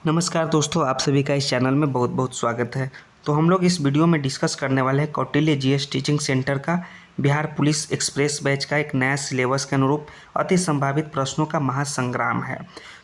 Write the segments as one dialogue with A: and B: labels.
A: नमस्कार दोस्तों, आप सभी का इस चैनल में बहुत बहुत स्वागत है। तो हम लोग इस वीडियो में डिस्कस करने वाले हैं कौटिल्य जीएस टीचिंग सेंटर का बिहार पुलिस एक्सप्रेस बैच का एक नया सिलेबस के अनुरूप अति संभावित प्रश्नों का महासंग्राम है।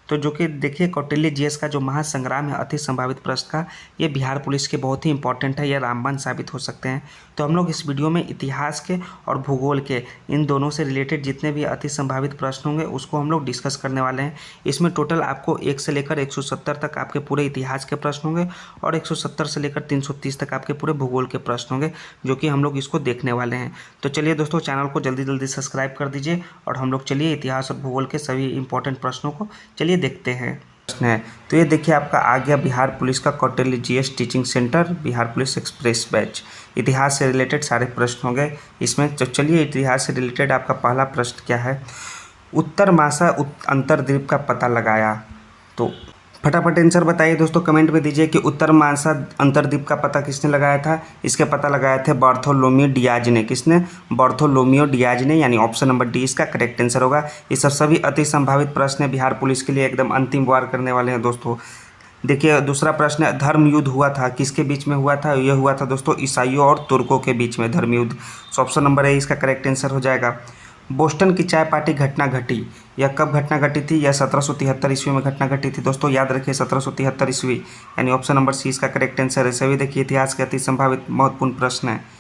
A: तो जो कि देखिए, कौटिल्य जीएस का जो महासंग्राम है अति संभावित प्रश्न का, ये बिहार पुलिस के बहुत ही इंपॉर्टेंट है, यह रामबाण साबित हो सकते हैं। तो हम लोग इस वीडियो में इतिहास के और भूगोल के इन दोनों से रिलेटेड जितने भी अति संभावित प्रश्न होंगे उसको हम लोग डिस्कस करने वाले हैं। इसमें टोटल आपको 1 से लेकर 170 तक आपके पूरे इतिहास के प्रश्न होंगे और 170 से लेकर 330 तक आपके पूरे भूगोल के प्रश्न होंगे, जो कि हम लोग इसको देखने वाले हैं। तो चलिए दोस्तों, चैनल को जल्दी जल्दी सब्सक्राइब कर दीजिए और हम लोग चलिए इतिहास और भूगोल के सभी इंपॉर्टेंट प्रश्नों को चलिए देखते हैं। प्रश्न है तो ये देखिए, आपका आ गया बिहार पुलिस का Kautilya GS teaching centre Bihar police express batch. इतिहास से रिलेटेड सारे प्रश्न हो गए इसमें। तो चलिए, इतिहास से रिलेटेड आपका पहला प्रश्न क्या है, उत्तर मासा अंतर्द्वीप का पता लगाया। तो फटाफट आंसर बताइए दोस्तों, कमेंट में दीजिए कि उत्तर मासा अंतर्द्वीप का पता किसने लगाया था। इसके पता लगाए थे बार्थोलोम्यू डियाज ने। किसने? बार्थोलोम्यू डियाज ने, यानी ऑप्शन नंबर डी इसका करेक्ट आंसर होगा। ये सब सभी अति संभावित प्रश्न है बिहार पुलिस के लिए, एकदम अंतिम वार करने वाले हैं दोस्तों। देखिए, दूसरा प्रश्न है, धर्म युद्ध हुआ था, किसके बीच में हुआ था? यह हुआ था दोस्तों ईसाइयों और तुर्कों के बीच में धर्म युद्ध। सो ऑप्शन नंबर ए इसका करेक्ट आंसर हो जाएगा। बोस्टन की चाय पार्टी घटना घटी, यह कब घटना घटी थी? यह 1773 ईस्वी में घटना घटी थी दोस्तों, याद रखिए 1773 ईस्वी, यानी ऑप्शन नंबर सी इसका करेक्ट आंसर है। सभी देखिए इतिहास के अति संभावित महत्वपूर्ण प्रश्न है।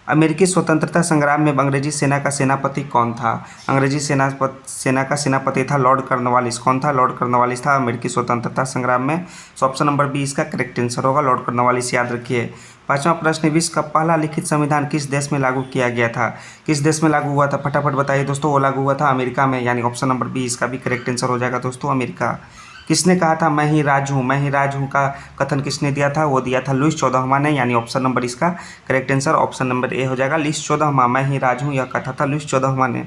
A: अमेरिकी स्वतंत्रता संग्राम में अंग्रेजी सेना का सेनापति कौन था? अंग्रेजी सेना का सेनापति था लॉर्ड कॉर्नवालिस। कौन था? लॉर्ड कॉर्नवालिस था अमेरिकी स्वतंत्रता संग्राम में। सो ऑप्शन नंबर बी इसका करेक्ट आंसर होगा, लॉर्ड कॉर्नवालिस, याद रखिए। पांचवा प्रश्न, विश्व का पहला लिखित संविधान किस देश में लागू किया गया था? किस देश में लागू हुआ था? फटाफट बताइए दोस्तों। वो लागू हुआ था अमेरिका में, यानी ऑप्शन नंबर बी इसका भी करेक्ट आंसर हो जाएगा दोस्तों, अमेरिका। किसने कहा था मैं ही राज हूँ? मैं ही राज हूँ का कथन किसने दिया था? वो दिया था लुईस 14वां ने, यानी ऑप्शन नंबर इसका correct answer option number A हो जाएगा। लुईस 14वां, मैं ही राज हूँ, यह कहा था लुईस 14वां ने।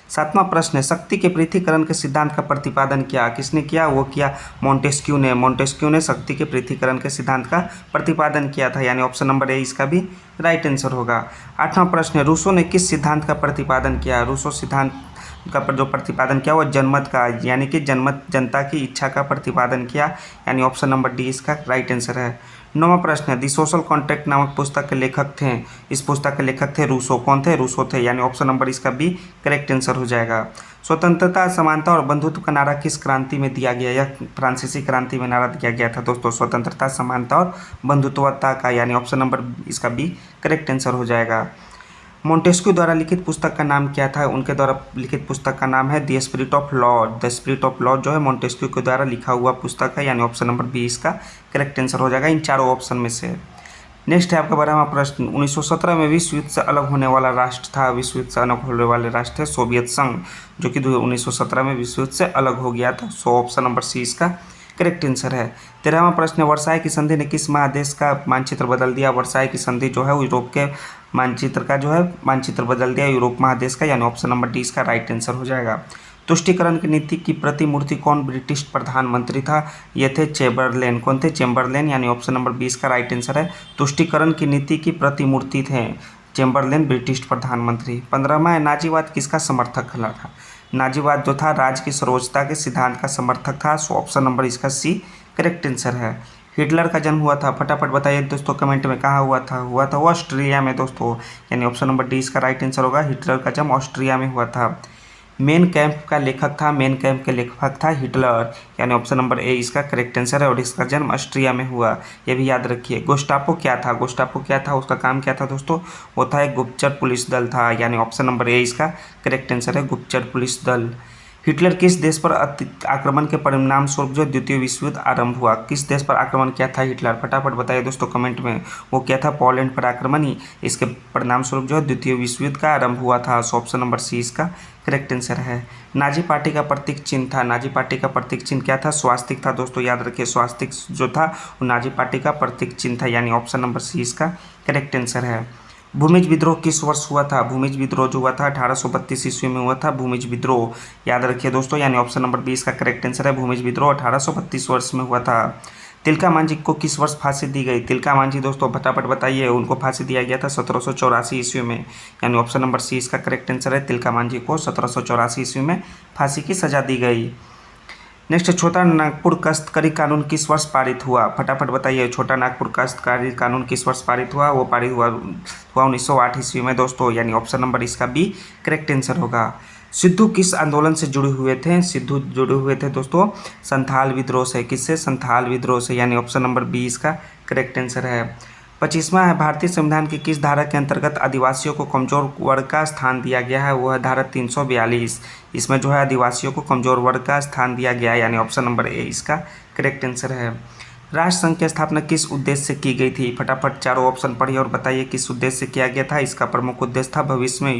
A: सातवां प्रश्न है, शक्ति के पृथक्करण के सिद्धांत का प्रतिपादन किया? किसने किया? वो किया मोंटेस्क्यू ने। मोंटेस्क्यू ने शक्ति के पृथक्करण के सिद्धांत का प्रतिपादन किया था, यानी ऑप्शन नंबर ए इसका भी राइट आंसर होगा। आठवां प्रश्न है, रूसो ने किस सिद्धांत का प्रतिपादन किया? रूसो सिद्धांत का जो प्रतिपादन किया वो जनमत का, यानी कि जनमत जनता की इच्छा का प्रतिपादन किया, यानी ऑप्शन नंबर डी इसका राइट आंसर है। नौवां प्रश्न है, दी सोशल कॉन्ट्रैक्ट नामक पुस्तक के लेखक थे। इस पुस्तक के लेखक थे रूसो। कौन थे? रूसो थे, यानी ऑप्शन नंबर इसका बी करेक्ट आंसर हो जाएगा। स्वतंत्रता, समानता और बंधुत्व का नारा किस क्रांति में दिया गया? यह फ्रांसीसी क्रांति में नारा दिया गया था दोस्तों, स्वतंत्रता, समानता और बंधुत्वता का, यानी ऑप्शन नंबर इसका बी करेक्ट आंसर हो जाएगा। मोंटेस्क्यू द्वारा लिखित पुस्तक का नाम क्या था? उनके द्वारा लिखित पुस्तक का नाम है the spirit of law. The spirit of law जो है मोंटेस्क्यू के द्वारा लिखा हुआ पुस्तक है, यानी ऑप्शन नंबर बी इसका करेक्ट आंसर हो जाएगा इन चारों ऑप्शन में से। नेक्स्ट है आपका 12वां प्रश्न, 1917 में विश्व युद्ध से अलग होने वाला राष्ट्र था। विश्व युद्ध से अलग होने वाले राष्ट्र है सोवियत संघ, जो कि 1917 में विश्व युद्ध से अलग हो गया था। सो ऑप्शन नंबर सी इसका करेक्ट आंसर है। 13वां प्रश्न, वर्साई की संधि ने किस महादेश का मानचित्र बदल दिया? वर्साई की संधि जो है यूरोप के मानचित्र का जो है मानचित्र बदल दिया, यूरोप महादेश का, यानी ऑप्शन नंबर डी इसका राइट आंसर हो जाएगा। तुष्टीकरण की नीति की प्रतिमूर्ति कौन ब्रिटिश प्रधानमंत्री था? ये थे चेम्बरलेन। कौन थे? चेम्बरलेन, यानी ऑप्शन नंबर बी इसका राइट आंसर है। तुष्टीकरण की नीति की प्रतिमूर्ति थे चेम्बरलेन, ब्रिटिश प्रधानमंत्री। 15वां, नाजीवाद किसका समर्थक था? नाजीवाद जो था राज की सर्वोच्चता के सिद्धांत का समर्थक था। सो ऑप्शन नंबर इसका सी करेक्ट आंसर है। हिटलर का जन्म हुआ था, फटाफट बताइए दोस्तों कमेंट में, कहाँ हुआ था? हुआ था वो ऑस्ट्रिया में दोस्तों, यानी ऑप्शन नंबर डी इसका राइट आंसर होगा। हिटलर का जन्म ऑस्ट्रिया में हुआ था। मेन कैंप का लेखक था, मेन कैंप के लेखक था हिटलर, यानी ऑप्शन नंबर ए इसका करेक्ट आंसर है, और इसका जन्म ऑस्ट्रिया में हुआ, ये भी याद रखिए। गोस्टापो क्या था? गोस्टापो क्या था? उसका काम क्या था दोस्तों? वो था एक गुप्तचर पुलिस दल था, यानी ऑप्शन नंबर ए इसका करेक्ट आंसर है, गुप्तचर पुलिस दल। हिटलर किस देश पर आक्रमण के परिणाम स्वरूप जो द्वितीय विश्व युद्ध आरंभ हुआ? किस देश पर आक्रमण किया था हिटलर? फटाफट बताइए दोस्तों कमेंट में। वो क्या था? पोलैंड पर आक्रमण ही इसके परिणाम स्वरूप जो है द्वितीय विश्व युद्ध का आरंभ हुआ था। सो ऑप्शन नंबर सी इसका करेक्ट आंसर है। नाजी पार्टी का प्रतीक चिन्ह था, नाजी पार्टी का प्रतीक चिन्ह क्या था? स्वास्तिक था दोस्तों, याद रखिए स्वास्तिक जो था वो नाजी पार्टी का प्रतीक चिन्ह था, यानी ऑप्शन नंबर सी इसका करेक्ट आंसर है। भूमिज विद्रोह किस वर्ष हुआ था? भूमिज विद्रोह जो हुआ था 1832 ईस्वी में हुआ था भूमिज विद्रोह, याद रखिए दोस्तों, यानी ऑप्शन नंबर बी इसका करेक्ट आंसर है। भूमिज विद्रोह 1832 वर्ष में हुआ था। तिलका मांझी को किस वर्ष फांसी दी गई? तिलका मांझी दोस्तों फटाफट बताइए, उनको फांसी दिया गया था 1784 ईस्वी में, यानी ऑप्शन नंबर सी इसका करेक्ट आंसर है। तिलका मांझी को 1784 ईस्वी में फांसी की सजा दी गई। नेक्स्ट है छोटा नागपुर काश्तकारी कानून किस वर्ष पारित हुआ, फटाफट बताइए। छोटा नागपुर काश्तकारी कानून किस वर्ष पारित हुआ, वो पारित हुआ 1908 ईस्वी में दोस्तों, यानी ऑप्शन नंबर इसका बी करेक्ट आंसर होगा। सिद्धू किस आंदोलन से जुड़े हुए थे, सिद्धू जुड़े हुए थे दोस्तों संथाल विद्रोह से, किससे, संथाल विद्रोह से, यानी ऑप्शन नंबर बी इसका करेक्ट आंसर है। 25वां है भारतीय संविधान की किस धारा के अंतर्गत आदिवासियों को कमजोर वर्ग का स्थान दिया गया है, वो है धारा 342। इसमें जो है आदिवासियों को कमजोर वर्ग का स्थान दिया गया है, यानी ऑप्शन नंबर ए इसका करेक्ट आंसर है। राष्ट्र संघ की स्थापना किस उद्देश्य से की गई थी, फटाफट चारों ऑप्शन पढ़िए और बताइए किस उद्देश्य से किया गया था। इसका प्रमुख उद्देश्य था भविष्य में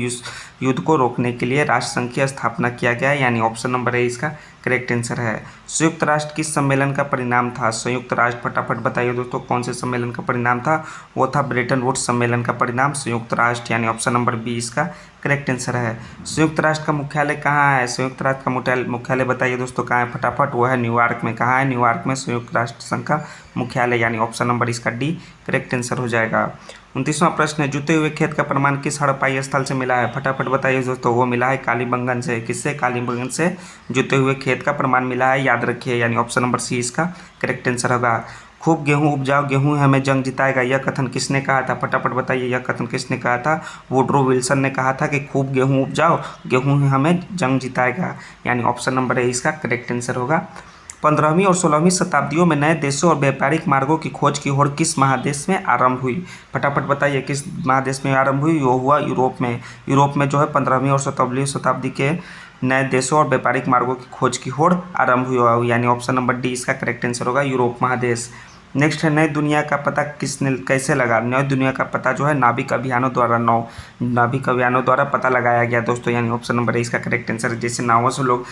A: युद्ध को रोकने के लिए राष्ट्र संघ की स्थापना किया गया, यानी ऑप्शन नंबर ए इसका करेक्ट आंसर है। संयुक्त राष्ट्र किस सम्मेलन का परिणाम था, संयुक्त राष्ट्र फटाफट बताइए दोस्तों कौन से सम्मेलन का परिणाम था, वो था ब्रेटन वुड्स सम्मेलन का परिणाम संयुक्त राष्ट्र, यानी ऑप्शन नंबर बी इसका करेक्ट आंसर है। संयुक्त राष्ट्र का मुख्यालय कहाँ है, संयुक्त राष्ट्र का मुख्यालय बताइए दोस्तों कहाँ है, फटाफट, वो है न्यूयॉर्क में। कहाँ है, न्यूयॉर्क में संयुक्त राष्ट्र संघ का मुख्यालय, यानी ऑप्शन नंबर इसका डी करेक्ट आंसर हो जाएगा। 29वां प्रश्न है जुते हुए खेत का प्रमाण किस हड़प्पाई स्थल से मिला है, फटाफट बताइए दोस्तों, वो मिला है कालीबंगन से। किससे, कालीबंगन से जुते हुए खेत का प्रमाण मिला है, याद रखिए, यानी ऑप्शन नंबर सी इसका करेक्ट आंसर होगा। खूब गेहूं उपजाओ, गेहूं हमें जंग जिताएगा, यह कथन किसने कहा था, फटाफट बताइए यह कथन किसने कहा था। वुडरो विल्सन ने कहा था कि खूब गेहूं उपजाओ, गेहूं हमें जंग जिताएगा, यानी ऑप्शन नंबर ए इसका करेक्ट आंसर होगा। 15वीं और 16वीं शताब्दियों में नए देशों और व्यापारिक मार्गों की खोज की होड़ किस महादेश में आरंभ हुई, फटाफट बताइए किस महादेश में आरंभ हुई, वो हुआ यूरोप में। यूरोप में जो है 15वीं और 17वीं शताब्दी के नए देशों और व्यापारिक मार्गों की खोज की होड़ आरंभ हुई, यानी ऑप्शन नंबर डी इसका करेक्ट आंसर होगा, यूरोप महादेश। नेक्स्ट है नई दुनिया का पता किसने कैसे लगा, नई दुनिया का पता जो है नाविक अभियानों द्वारा पता लगाया गया दोस्तों, यानी ऑप्शन नंबर ए इसका करेक्ट आंसर है। जैसे नावों से लोग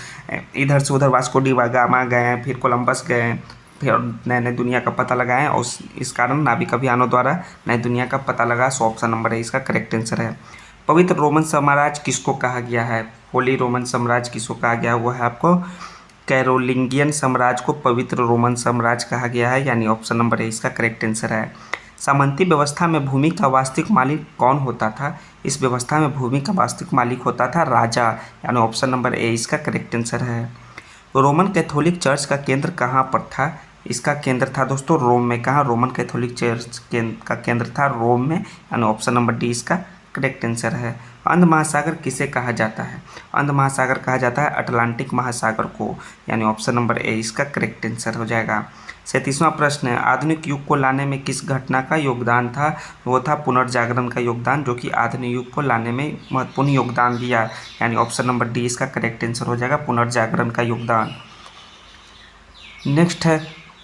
A: इधर से उधर वास्को डी गामा गए हैं, फिर कोलंबस गए हैं, फिर नए नए दुनिया का पता लगाएं, और इस कारण नाविक अभियानों द्वारा नई दुनिया का पता लगा, सो ऑप्शन नंबर ए इसका करेक्ट आंसर है। पवित्र रोमन साम्राज्य किसको कहा गया है, होली रोमन साम्राज्य किसको कहा गया है, वो है आपको कैरोलिंगियन साम्राज्य को पवित्र रोमन साम्राज्य कहा गया है, यानी ऑप्शन नंबर ए इसका करेक्ट आंसर है। सामंती व्यवस्था में भूमि का वास्तविक मालिक कौन होता था, इस व्यवस्था में भूमि का वास्तविक मालिक होता था राजा, यानी ऑप्शन नंबर ए इसका करेक्ट आंसर है। रोमन कैथोलिक चर्च का केंद्र कहाँ पर था, इसका केंद्र था दोस्तों रोम में। कहाँ, रोमन कैथोलिक चर्च का केंद्र था रोम में, यानी ऑप्शन नंबर डी इसका करेक्ट आंसर है। अंध महासागर किसे कहा जाता है, अंध महासागर कहा जाता है अटलांटिक महासागर को, यानी ऑप्शन नंबर ए इसका करेक्ट आंसर हो जाएगा। 37वां प्रश्न है आधुनिक युग को लाने में किस घटना का योगदान था, वो था पुनर्जागरण का योगदान, जो कि आधुनिक युग को लाने में महत्वपूर्ण योगदान दिया, यानी ऑप्शन नंबर डी इसका करेक्ट आंसर हो जाएगा, पुनर्जागरण का योगदान। नेक्स्ट है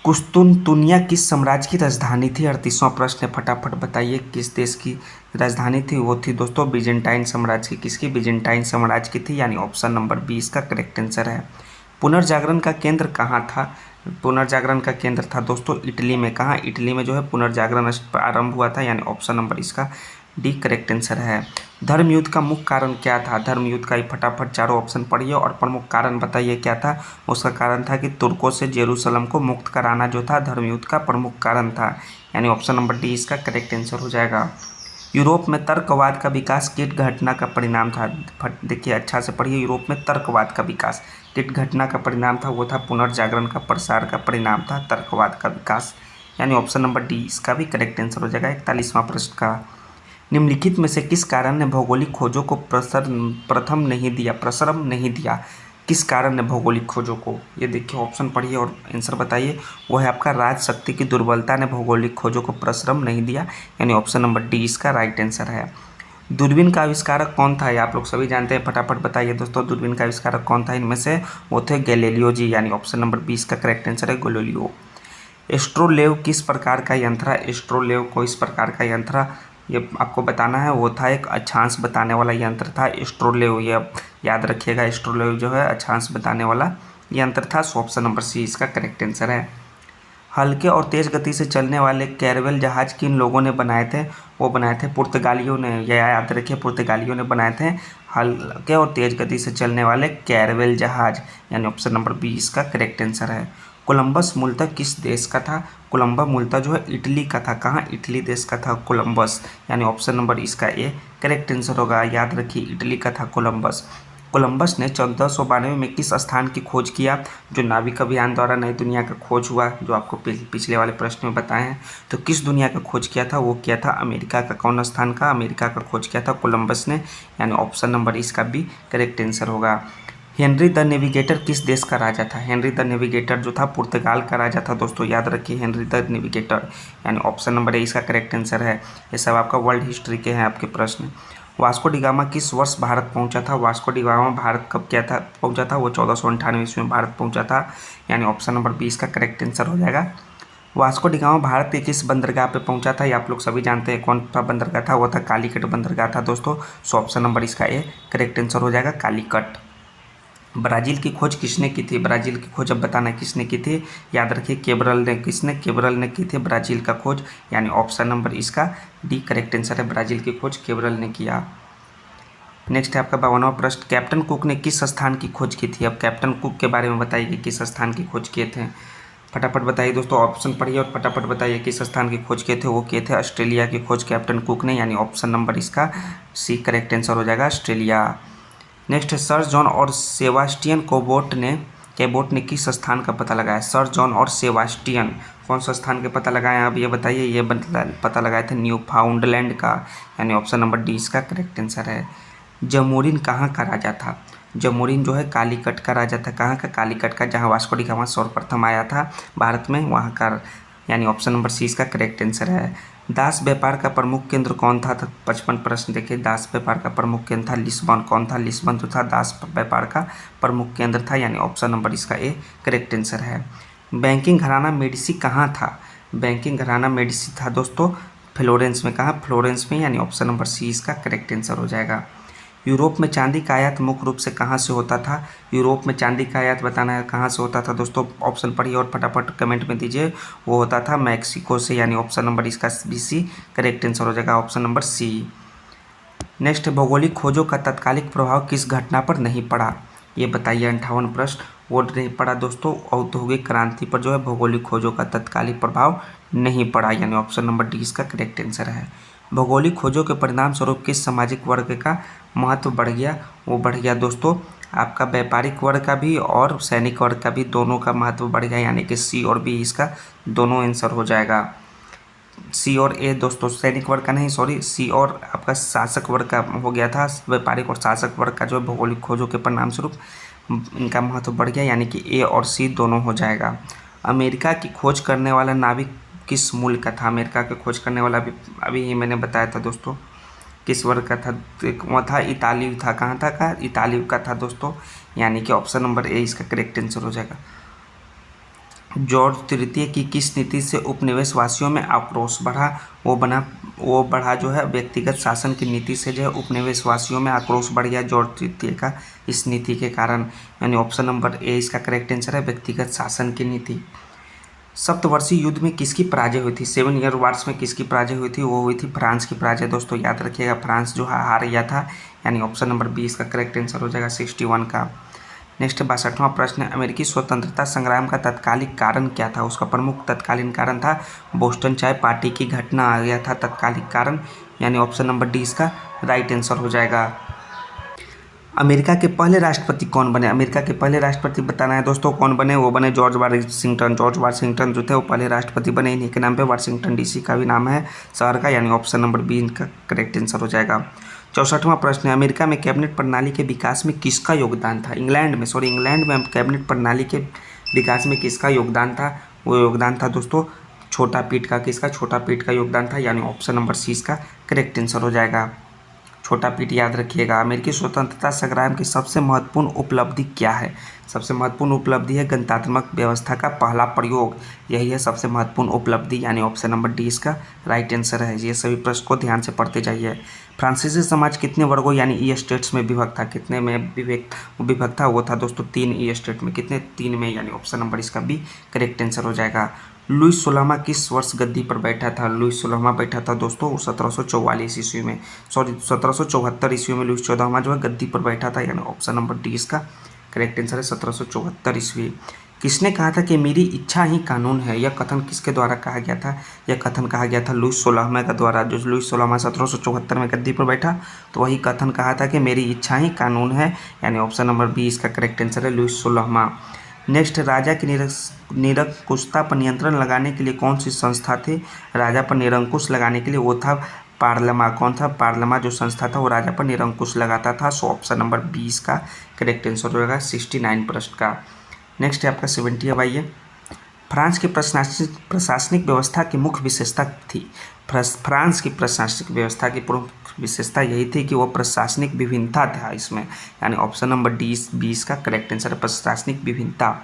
A: कुस्तुनतुनिया किस साम्राज्य की राजधानी थी, 38वां प्रश्न है, फटाफट बताइए किस देश की राजधानी थी, वो थी दोस्तों बिजेंटाइन साम्राज्य की, किसकी, बिजेंटाइन साम्राज्य की थी, यानी ऑप्शन नंबर बी इसका करेक्ट आंसर है। पुनर्जागरण का केंद्र कहाँ था, पुनर्जागरण का केंद्र था दोस्तों इटली में। कहाँ, इटली में जो है पुनर्जागरण आरंभ हुआ था, यानी ऑप्शन नंबर इसका डी करेक्ट आंसर है। धर्म युद्ध का मुख्य कारण क्या था, धर्म युद्ध का ही फटाफट चारों ऑप्शन पढ़िए और प्रमुख कारण बताइए क्या था। उसका कारण था कि तुर्कों से जेरूसलम को मुक्त कराना जो था धर्म युद्ध का प्रमुख कारण था, यानी ऑप्शन नंबर डी इसका करेक्ट आंसर हो जाएगा। यूरोप में तर्कवाद का विकास किस घटना का परिणाम था, देखिए अच्छा से पढ़िए, यूरोप में तर्कवाद का विकास किस घटना का परिणाम था, वो था पुनर्जागरण का प्रसार का परिणाम था तर्कवाद का विकास, यानी ऑप्शन नंबर डी इसका भी करेक्ट आंसर हो जाएगा। 41वां प्रश्न का निम्नलिखित में से किस कारण ने भौगोलिक खोजों को प्रसरम नहीं दिया, किस कारण ने भौगोलिक खोजों को, ये देखिए ऑप्शन पढ़िए और आंसर बताइए। वो है आपका राजशक्ति की दुर्बलता ने भौगोलिक खोजों को प्रसरम नहीं दिया, यानी ऑप्शन नंबर डी इसका राइट आंसर है। दूरबीन का आविष्कारक कौन था, ये आप लोग सभी जानते हैं, फटाफट बताइए दोस्तों दूरबीन का आविष्कारक कौन था इनमें से, वो थे गैलीलियो जी, यानी ऑप्शन नंबर बी इसका करेक्ट आंसर है गैलीलियो। एस्ट्रोलेव किस प्रकार का यंत्र है, एस्ट्रोलेव को इस प्रकार का यंत्र ये आपको बताना है, वो था एक अक्षांश बताने वाला यंत्र था एस्ट्रोलेव, ये याद रखिएगा, एस्ट्रोलेव जो है अक्षांश बताने वाला यंत्र था, सो ऑप्शन नंबर सी इसका करेक्ट आंसर है। हल्के और तेज़ गति से चलने वाले कैरवेल जहाज किन लोगों ने बनाए थे, वो बनाए थे पुर्तगालियों ने, यह याद रखिए पुर्तगालियों ने बनाए थे हल्के और तेज़ गति से चलने वाले कैरवेल जहाज, यानी ऑप्शन नंबर बी इसका करेक्ट आंसर है। कोलंबस मूलतः किस देश का था, कोलंबस मूलतः जो है इटली का था। कहाँ, इटली देश का था कोलंबस, यानी ऑप्शन नंबर इसका ए करेक्ट आंसर होगा, याद रखिए इटली का था कोलंबस। कोलंबस ने 1492 में किस स्थान की खोज किया जो नाविक अभियान द्वारा नई दुनिया का खोज हुआ, जो आपको पिछले वाले प्रश्न में बताए हैं। तो किस दुनिया का खोज किया था, वो किया था अमेरिका का। कौन स्थान का? अमेरिका का खोज किया था कोलंबस ने, यानी ऑप्शन नंबर इसका भी करेक्ट आंसर होगा। हेनरी द नेविगेटर किस देश का राजा था? हेनरी द नेविगेटर जो था पुर्तगाल का राजा था दोस्तों, याद रखिए हेनरी द नेविगेटर, यानी ऑप्शन नंबर ए इसका करेक्ट आंसर है। ये सब आपका वर्ल्ड हिस्ट्री के हैं आपके प्रश्न। वास्को डी गामा किस वर्ष भारत पहुंचा था? वास्को डी गामा भारत कब क्या था पहुंचा था? वो 1498 ईस्वी में भारत पहुंचा था, यानी ऑप्शन नंबर बी इसका करेक्ट आंसर हो जाएगा। वास्को डी गामा भारत के किस बंदरगाह पे पहुंचा था? ये आप लोग सभी जानते हैं कौन सा बंदरगाह था, वो था कालीकट बंदरगाह था दोस्तों। सो ऑप्शन नंबर इसका ए करेक्ट आंसर हो जाएगा, कालीकट। ब्राज़ील की खोज किसने की थी? ब्राज़ील की खोज अब बताना किसने की थी, याद रखिए केबरल ने। किसने? केबरल ने की थी ब्राज़ील का खोज, यानी ऑप्शन नंबर इसका डी करेक्ट आंसर है। ब्राज़ील की खोज केबरल ने किया। नेक्स्ट है आपका 52वां प्रश्न, कैप्टन कुक ने किस स्थान की खोज की थी? अब कैप्टन कुक के बारे में बताइए कि किस स्थान की खोज किए थे। फटाफट बताइए दोस्तों, ऑप्शन पढ़िए और फटाफट बताइए किस स्थान की खोज किए थे। वो किए थे ऑस्ट्रेलिया की खोज कैप्टन कुक ने, यानी ऑप्शन नंबर इसका सी करेक्ट आंसर हो जाएगा, ऑस्ट्रेलिया। नेक्स्ट है सर जॉन और सेबास्टियन कैबोट ने किस स्थान का पता लगाया? सर जॉन और सेबास्टियन कौन सा स्थान के पता लगाए आप ये बताइए। ये पता लगाए थे न्यू फाउंडलैंड का, यानी ऑप्शन नंबर डी इसका करेक्ट आंसर है। जमोरिन कहाँ का राजा था? जमोरिन जो है कालीकट का राजा था। कहाँ का? कालीकट का, जहाँ वास्को डी गामा सर्वप्रथम आया था भारत में, वहाँ का, यानी ऑप्शन नंबर सी इसका करेक्ट आंसर है। दास व्यापार का प्रमुख केंद्र कौन था? 55 प्रश्न देखिए। दास व्यापार का प्रमुख केंद्र था लिस्बन। कौन था? लिस्बन जो था दास व्यापार का प्रमुख केंद्र था, यानी ऑप्शन नंबर इसका ए करेक्ट आंसर है। बैंकिंग घराना मेडिसी कहाँ था? बैंकिंग घराना मेडिसी था दोस्तों फ्लोरेंस में। कहाँ? फ्लोरेंस में, यानी ऑप्शन नंबर सी इसका करेक्ट आंसर हो जाएगा। यूरोप में चांदी का आयात मुख्य रूप से कहाँ से होता था? यूरोप में चांदी का आयात बताना है कहाँ से होता था दोस्तों, ऑप्शन पढ़िए और फटाफट कमेंट में दीजिए। वो होता था मैक्सिको से, यानी ऑप्शन नंबर इसका बी सी करेक्ट आंसर हो जाएगा, ऑप्शन नंबर सी। नेक्स्ट, भौगोलिक खोजों का तत्कालिक प्रभाव किस घटना पर नहीं पड़ा? ये बताइए 58 प्रश्न। वो नहीं पड़ा दोस्तों औद्योगिक क्रांति पर जो है भौगोलिक खोजों का तत्कालिक प्रभाव नहीं पड़ा, यानी ऑप्शन नंबर डी इसका करेक्ट आंसर है। भौगोलिक खोजों के परिणाम स्वरूप किस सामाजिक वर्ग का महत्व बढ़ गया? वो बढ़ गया दोस्तों आपका व्यापारिक वर्ग का भी और सैनिक वर्ग का भी, दोनों का महत्व बढ़ गया, यानी कि सी और बी इसका दोनों आंसर हो जाएगा। सी और ए दोस्तों, सैनिक वर्ग का नहीं, सॉरी, सी और आपका शासक वर्ग का हो गया था। व्यापारिक और शासक वर्ग का जो भौगोलिक खोजों के परिणाम स्वरूप इनका महत्व बढ़ गया, यानी कि ए और सी दोनों हो जाएगा। अमेरिका की खोज करने वाला नाविक किस मूल का था? अमेरिका की खोज करने वाला अभी ही मैंने बताया था दोस्तों किस वर्ग का था, वो था इताली था। कहाँ था का? इताली का था दोस्तों, यानी कि ऑप्शन नंबर ए इसका करेक्ट आंसर हो जाएगा। जॉर्ज तृतीय की किस नीति से उपनिवेशवासियों में आक्रोश बढ़ा? वो बढ़ा जो है व्यक्तिगत शासन की नीति से जो है उपनिवेशवासियों में आक्रोश बढ़ गया जॉर्ज तृतीय का इस नीति के कारण, यानी ऑप्शन नंबर ए इसका करेक्ट आंसर है, व्यक्तिगत शासन की नीति। सप्तवर्षीय युद्ध में किसकी पराजय हुई थी? 7 ईयर वार्स में किसकी पराजय हुई थी? वो हुई थी फ्रांस की पराजय दोस्तों, याद रखिएगा फ्रांस जो हार गया था, यानी ऑप्शन नंबर बी इसका करेक्ट आंसर हो जाएगा 61 का। नेक्स्ट 62वां प्रश्न है, अमेरिकी स्वतंत्रता संग्राम का तत्कालिक कारण क्या था? उसका प्रमुख तत्कालीन कारण था बोस्टन चाय पार्टी की घटना आ गया था तत्कालिक कारण, यानी ऑप्शन नंबर डी इसका राइट आंसर हो जाएगा। अमेरिका के पहले राष्ट्रपति कौन बने? अमेरिका के पहले राष्ट्रपति बताना है दोस्तों कौन बने। वो बने जॉर्ज वाशिंगटन। जॉर्ज वाशिंगटन जो थे वो पहले राष्ट्रपति बने, इन्हीं के नाम पे वाशिंगटन डीसी का भी नाम है शहर का, यानी ऑप्शन नंबर बी इनका करेक्ट आंसर हो जाएगा। 64वां प्रश्न है, अमेरिका में कैबिनेट प्रणाली के विकास में किसका योगदान था? इंग्लैंड में कैबिनेट प्रणाली के विकास में किसका योगदान था? वो योगदान था दोस्तों छोटा पीट का। किसका? छोटा पीट का योगदान था, यानी ऑप्शन नंबर सी इसका करेक्ट आंसर हो जाएगा। छोटा पीट याद रखिएगा। अमेरिकी स्वतंत्रता संग्राम की सबसे महत्वपूर्ण उपलब्धि क्या है? सबसे महत्वपूर्ण उपलब्धि है गणतात्मक व्यवस्था का पहला प्रयोग, यही है सबसे महत्वपूर्ण उपलब्धि, यानी ऑप्शन नंबर डी इसका राइट आंसर है। ये सभी प्रश्न को ध्यान से पढ़ते जाइए। फ्रांसीसी समाज कितने वर्गों यानी ई स्टेट्स में विभक्त था? कितने में विभक्त था? वो था दोस्तों 3 ई स्टेट में। कितने? 3 में, यानी ऑप्शन नंबर इसका बी करेक्ट आंसर हो जाएगा। लुईस 16वां किस वर्ष गद्दी पर बैठा था? लुईस 16वां बैठा था दोस्तों 1744 ईस्वी में, सॉरी 1774 ईस्वी में लुईस 14वां जो है गद्दी पर बैठा था, यानी ऑप्शन नंबर डी इसका करेक्ट आंसर है 1774 ईस्वी। किसने कहा था कि मेरी इच्छा ही कानून है? यह कथन किसके द्वारा कहा गया था? यह कथन कहा गया था लुईस 16वें के द्वारा। जो लुईस 16वां 1774 में गद्दी पर बैठा, तो वही कथन कहा था कि मेरी इच्छा ही कानून है, यानी ऑप्शन नंबर बी इसका करेक्ट आंसर है, लुईस 16वां। नेक्स्ट, राजा की निरंकुशता पर नियंत्रण लगाने के लिए कौन सी संस्था थी? राजा पर निरंकुश लगाने के लिए वो था पार्लमा। कौन था? पार्लमा जो संस्था था वो राजा पर निरंकुश लगाता था। सो ऑप्शन नंबर 20 का करेक्ट आंसर हो जाएगा 69 प्रश्न का। नेक्स्ट है आपका 70। अब आइए, फ्रांस की प्रशासनिक व्यवस्था की मुख्य विशेषता थी। फ्रांस की प्रशासनिक व्यवस्था की प्रमुख विशेषता यही थी कि वो प्रशासनिक विभिन्नता था इसमें, यानी ऑप्शन नंबर डी 20 का करेक्ट आंसर है, प्रशासनिक विभिन्नता।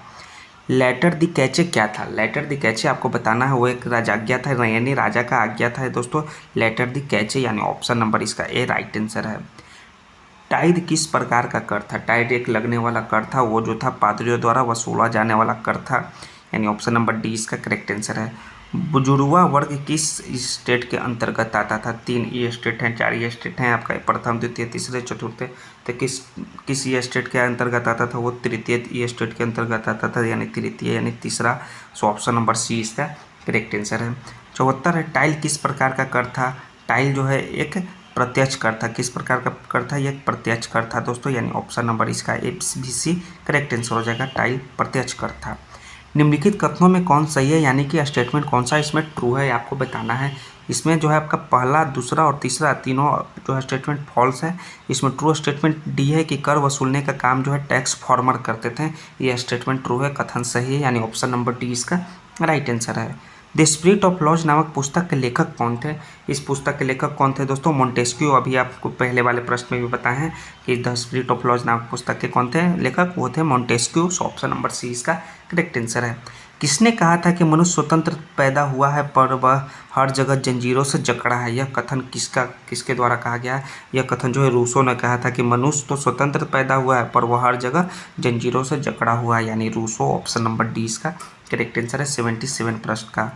A: लेटर दी कैचे क्या था? लेटर दी कैचे आपको बताना है, वो एक राजाज्ञा था, यानी राजा का आज्ञा था दोस्तों। लेटर दी कैचे यानी ऑप्शन नंबर इसका ए राइट आंसर है। टाइड किस प्रकार का कर था? टाइड एक लगने वाला कर था, वो जो था पादरियों द्वारा वसूला जाने वाला कर था, यानी ऑप्शन नंबर डी इसका करेक्ट आंसर है। बुजुर्वा वर्ग किस स्टेट के अंतर्गत आता था? 3 ई स्टेट हैं, 4 ई स्टेट हैं आपका, प्रथम द्वितीय तीसरे चतुर्थ। तो किस ई स्टेट के अंतर्गत आता था? वो तृतीय ई स्टेट के अंतर्गत आता था, यानी तृतीय यानी तीसरा। सो ऑप्शन नंबर सी इसका करेक्ट आंसर है। 74 है, टाइल किस प्रकार का कर था? टाइल जो है एक प्रत्यक्ष कर था। किस प्रकार का कर था? यह प्रत्यक्ष कर था दोस्तों, यानी ऑप्शन नंबर इसका A B C correct answer हो जाएगा, टाइल प्रत्यक्ष कर था। निम्नलिखित कथनों में कौन सही है, यानी कि स्टेटमेंट कौन सा इसमें ट्रू है, आपको बताना है। इसमें जो है आपका पहला, दूसरा और तीसरा तीनों जो है स्टेटमेंट फॉल्स है। इसमें ट्रू स्टेटमेंट डी है कि कर वसूलने का काम जो है टैक्स फॉर्मर करते थे, ये स्टेटमेंट ट्रू है, कथन सही है, यानी ऑप्शन नंबर डी इसका राइट आंसर है। द स्पिरिट ऑफ लॉज नामक पुस्तक के लेखक कौन थे? इस पुस्तक के लेखक कौन थे दोस्तों? मोंटेस्क्यू। अभी आपको पहले वाले प्रश्न में भी बताए हैं कि द स्पिरिट ऑफ लॉज नामक पुस्तक के कौन थे लेखक? वो थे Montesquieu. So option number C इसका करेक्ट आंसर है। किसने कहा था कि मनुष्य स्वतंत्र पैदा हुआ है पर वह हर जगह जंजीरों से जकड़ा है? यह कथन किसके द्वारा कहा गया है? यह कथन जो है रूसो ने कहा था कि मनुष्य तो स्वतंत्र पैदा हुआ है पर वह हर जगह जंजीरों से जकड़ा हुआ है, यानी रूसो। ऑप्शन नंबर डी इसका करेक्ट आंसर है 77 प्रश्न का।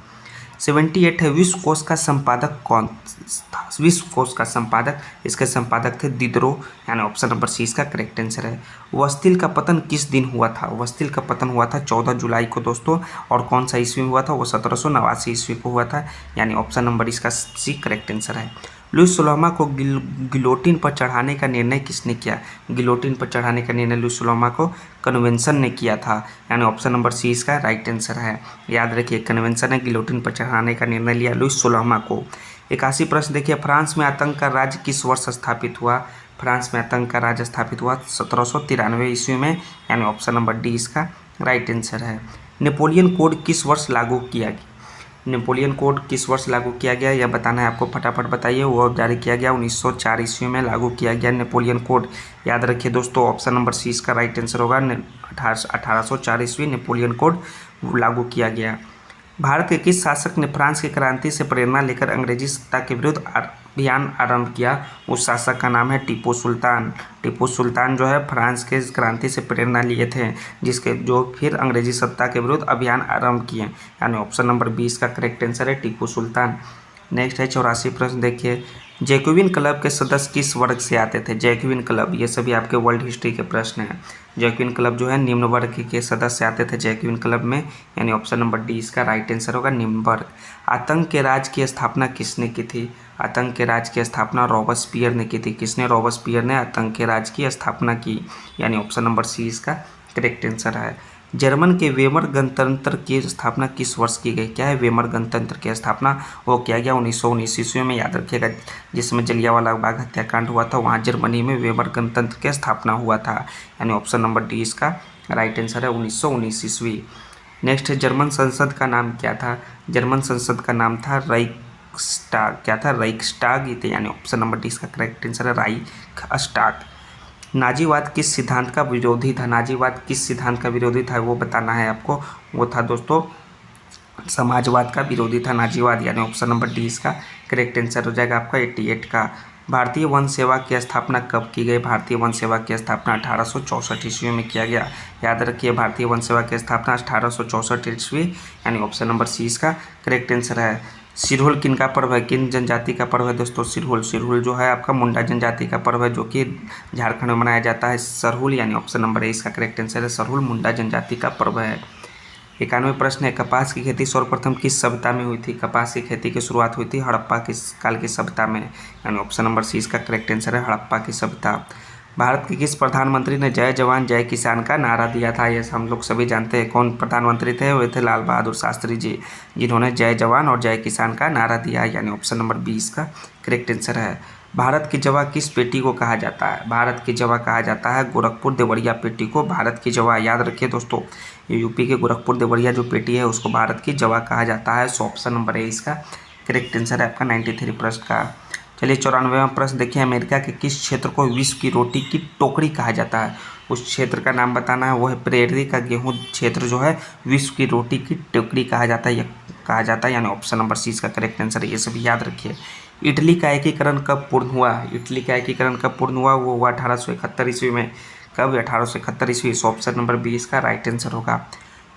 A: 78 है, विश्व कोश का संपादक कौन था? विश्व कोश का संपादक, इसके संपादक थे दिदरो, यानी ऑप्शन नंबर सी इसका करेक्ट आंसर है। वस्तिल का पतन किस दिन हुआ था? वस्तिल का पतन हुआ था 14 जुलाई को दोस्तों, और कौन सा ईस्वी में हुआ था? वो 1789 ईस्वी को हुआ था, यानी ऑप्शन नंबर इसका सी करेक्ट आंसर है। लुईस 16वां को गिलोटिन पर चढ़ाने का निर्णय किसने किया? गिलोटिन पर चढ़ाने का निर्णय लुईस 16वां को कन्वेंशन ने किया था, यानी ऑप्शन नंबर सी इसका राइट आंसर है। याद रखिए, कन्वेंशन ने गिलोटिन पर चढ़ाने का निर्णय लिया लुईस 16वां को। 81 प्रश्न देखिए, फ्रांस में आतंक का राज्य किस वर्ष स्थापित हुआ? फ्रांस में आतंक का राज्य स्थापित हुआ 1793 ईस्वी में, यानी ऑप्शन नंबर डी इसका राइट आंसर है। नेपोलियन कोड किस वर्ष लागू किया गया? नेपोलियन कोड किस वर्ष लागू किया गया, यह बताना है आपको, फटाफट बताइए। वो जारी किया गया 1904 ईस्वी में लागू किया गया नेपोलियन कोड। याद रखिए दोस्तों, ऑप्शन नंबर सी इसका राइट आंसर होगा। 1804 ईस्वी नेपोलियन कोड लागू किया गया। भारत के किस शासक ने फ्रांस की क्रांति से प्रेरणा लेकर अंग्रेजी सत्ता के विरुद्ध अभियान आरंभ किया? उस शासक का नाम है टीपू सुल्तान। टीपू सुल्तान जो है फ्रांस के क्रांति से प्रेरणा लिए थे, जो फिर अंग्रेजी सत्ता के विरुद्ध अभियान आरंभ किए, यानी ऑप्शन नंबर 20 का करेक्ट आंसर है टीपू सुल्तान। नेक्स्ट है 84 प्रश्न देखिए, जैकोबिन क्लब के सदस्य किस वर्ग से आते थे? जैकोबिन क्लब, ये सभी आपके वर्ल्ड हिस्ट्री के प्रश्न हैं। जैकोबिन क्लब जो है निम्न वर्ग के सदस्य आते थे जैकोबिन क्लब में, यानी ऑप्शन नंबर डी इसका राइट आंसर होगा, निम्न वर्ग। आतंक के राज की स्थापना किसने की थी? आतंक के राज की स्थापना रॉबस्पियर ने की थी। किसने? रॉबस्पियर ने आतंक के राज की स्थापना की, यानी ऑप्शन नंबर सी इसका करेक्ट आंसर है। जर्मन के वेमर गणतंत्र की स्थापना किस वर्ष की गई? क्या है वेमर गणतंत्र की स्थापना? वो किया गया 1919 ईस्वी में। याद रखिएगा, जिसमें जलियांवाला बाग हत्याकांड हुआ था, वहाँ जर्मनी में वेमर गणतंत्र की स्थापना हुआ था, यानी ऑप्शन नंबर डी इसका राइट आंसर है 1919 ईस्वी। नेक्स्ट है, जर्मन संसद का नाम क्या था? जर्मन संसद का नाम था राइक्सटाग। क्या था? राइक्सटाग, यानी ऑप्शन नंबर डी इसका करेक्ट आंसर है राइक्सटाग। नाजीवाद किस सिद्धांत का विरोधी था? नाजीवाद किस सिद्धांत का विरोधी था, वो बताना है आपको। वो था दोस्तों समाजवाद का विरोधी था नाजीवाद, यानी ऑप्शन नंबर डी इसका करेक्ट आंसर हो जाएगा आपका 88 का। भारतीय वन सेवा की स्थापना कब की गई? भारतीय वन सेवा की स्थापना 1864 ईस्वी में किया गया। याद रखिए, भारतीय वन सेवा की स्थापना 1864 ईस्वी, यानी ऑप्शन नंबर सी इसका करेक्ट आंसर है। सिरहुल किन का पर्व है? किन जनजाति का पर्व है दोस्तों? सिरहुल जो है आपका मुंडा जनजाति का पर्व है, जो कि झारखंड में मनाया जाता है। सरहुल, यानी ऑप्शन नंबर ए इसका करेक्ट आंसर है, सरहुल मुंडा जनजाति का पर्व है। 91 प्रश्न है, कपास की खेती सर्वप्रथम किस सभ्यता में हुई थी? कपास की खेती की शुरुआत हुई थी हड़प्पा की काल की सभ्यता में, यानी ऑप्शन नंबर सी इसका करेक्ट आंसर है, हड़प्पा की सभ्यता। भारत के किस प्रधानमंत्री ने जय जवान जय किसान का नारा दिया था? ये हम लोग सभी जानते हैं। कौन प्रधानमंत्री थे? वे थे लाल बहादुर शास्त्री जी, जिन्होंने जय जवान और जय किसान का नारा दिया, यानी ऑप्शन नंबर 20 का करेक्ट आंसर है। भारत की जवा किस पेटी को कहा जाता है? भारत की जवा कहा जाता है गोरखपुर देवरिया पेटी को भारत की जवा। याद रखिए दोस्तों, ये यूपी के गोरखपुर देवरिया जो पेटी है उसको भारत की जवा कहा जाता है। सो ऑप्शन नंबर ए इसका करेक्ट आंसर है आपका 93 प्रश्न का। चलिए 94वां प्रश्न देखिए, अमेरिका के किस क्षेत्र को विश्व की रोटी की टोकरी कहा जाता है? उस क्षेत्र का नाम बताना है। वो है प्रेरी का गेहूं क्षेत्र जो है विश्व की रोटी की टोकरी कहा जाता है, यानी ऑप्शन नंबर सी इसका करेक्ट आंसर है। ये सभी याद रखिए। इटली का एकीकरण कब पूर्ण हुआ? इटली का एकीकरण कब पूर्ण हुआ? वो हुआ 1871 ईस्वी में। कब? 1871 ईस्वी। ऑप्शन नंबर 20 का राइट आंसर होगा।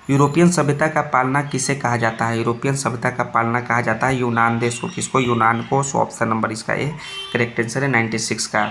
A: यूरोपियन सभ्यता का पालना किसे कहा जाता है? यूरोपियन सभ्यता का पालना कहा जाता है यूनान देश को। किसको? यूनान को। सो ऑप्शन नंबर इसका ए करेक्ट आंसर है 96 का।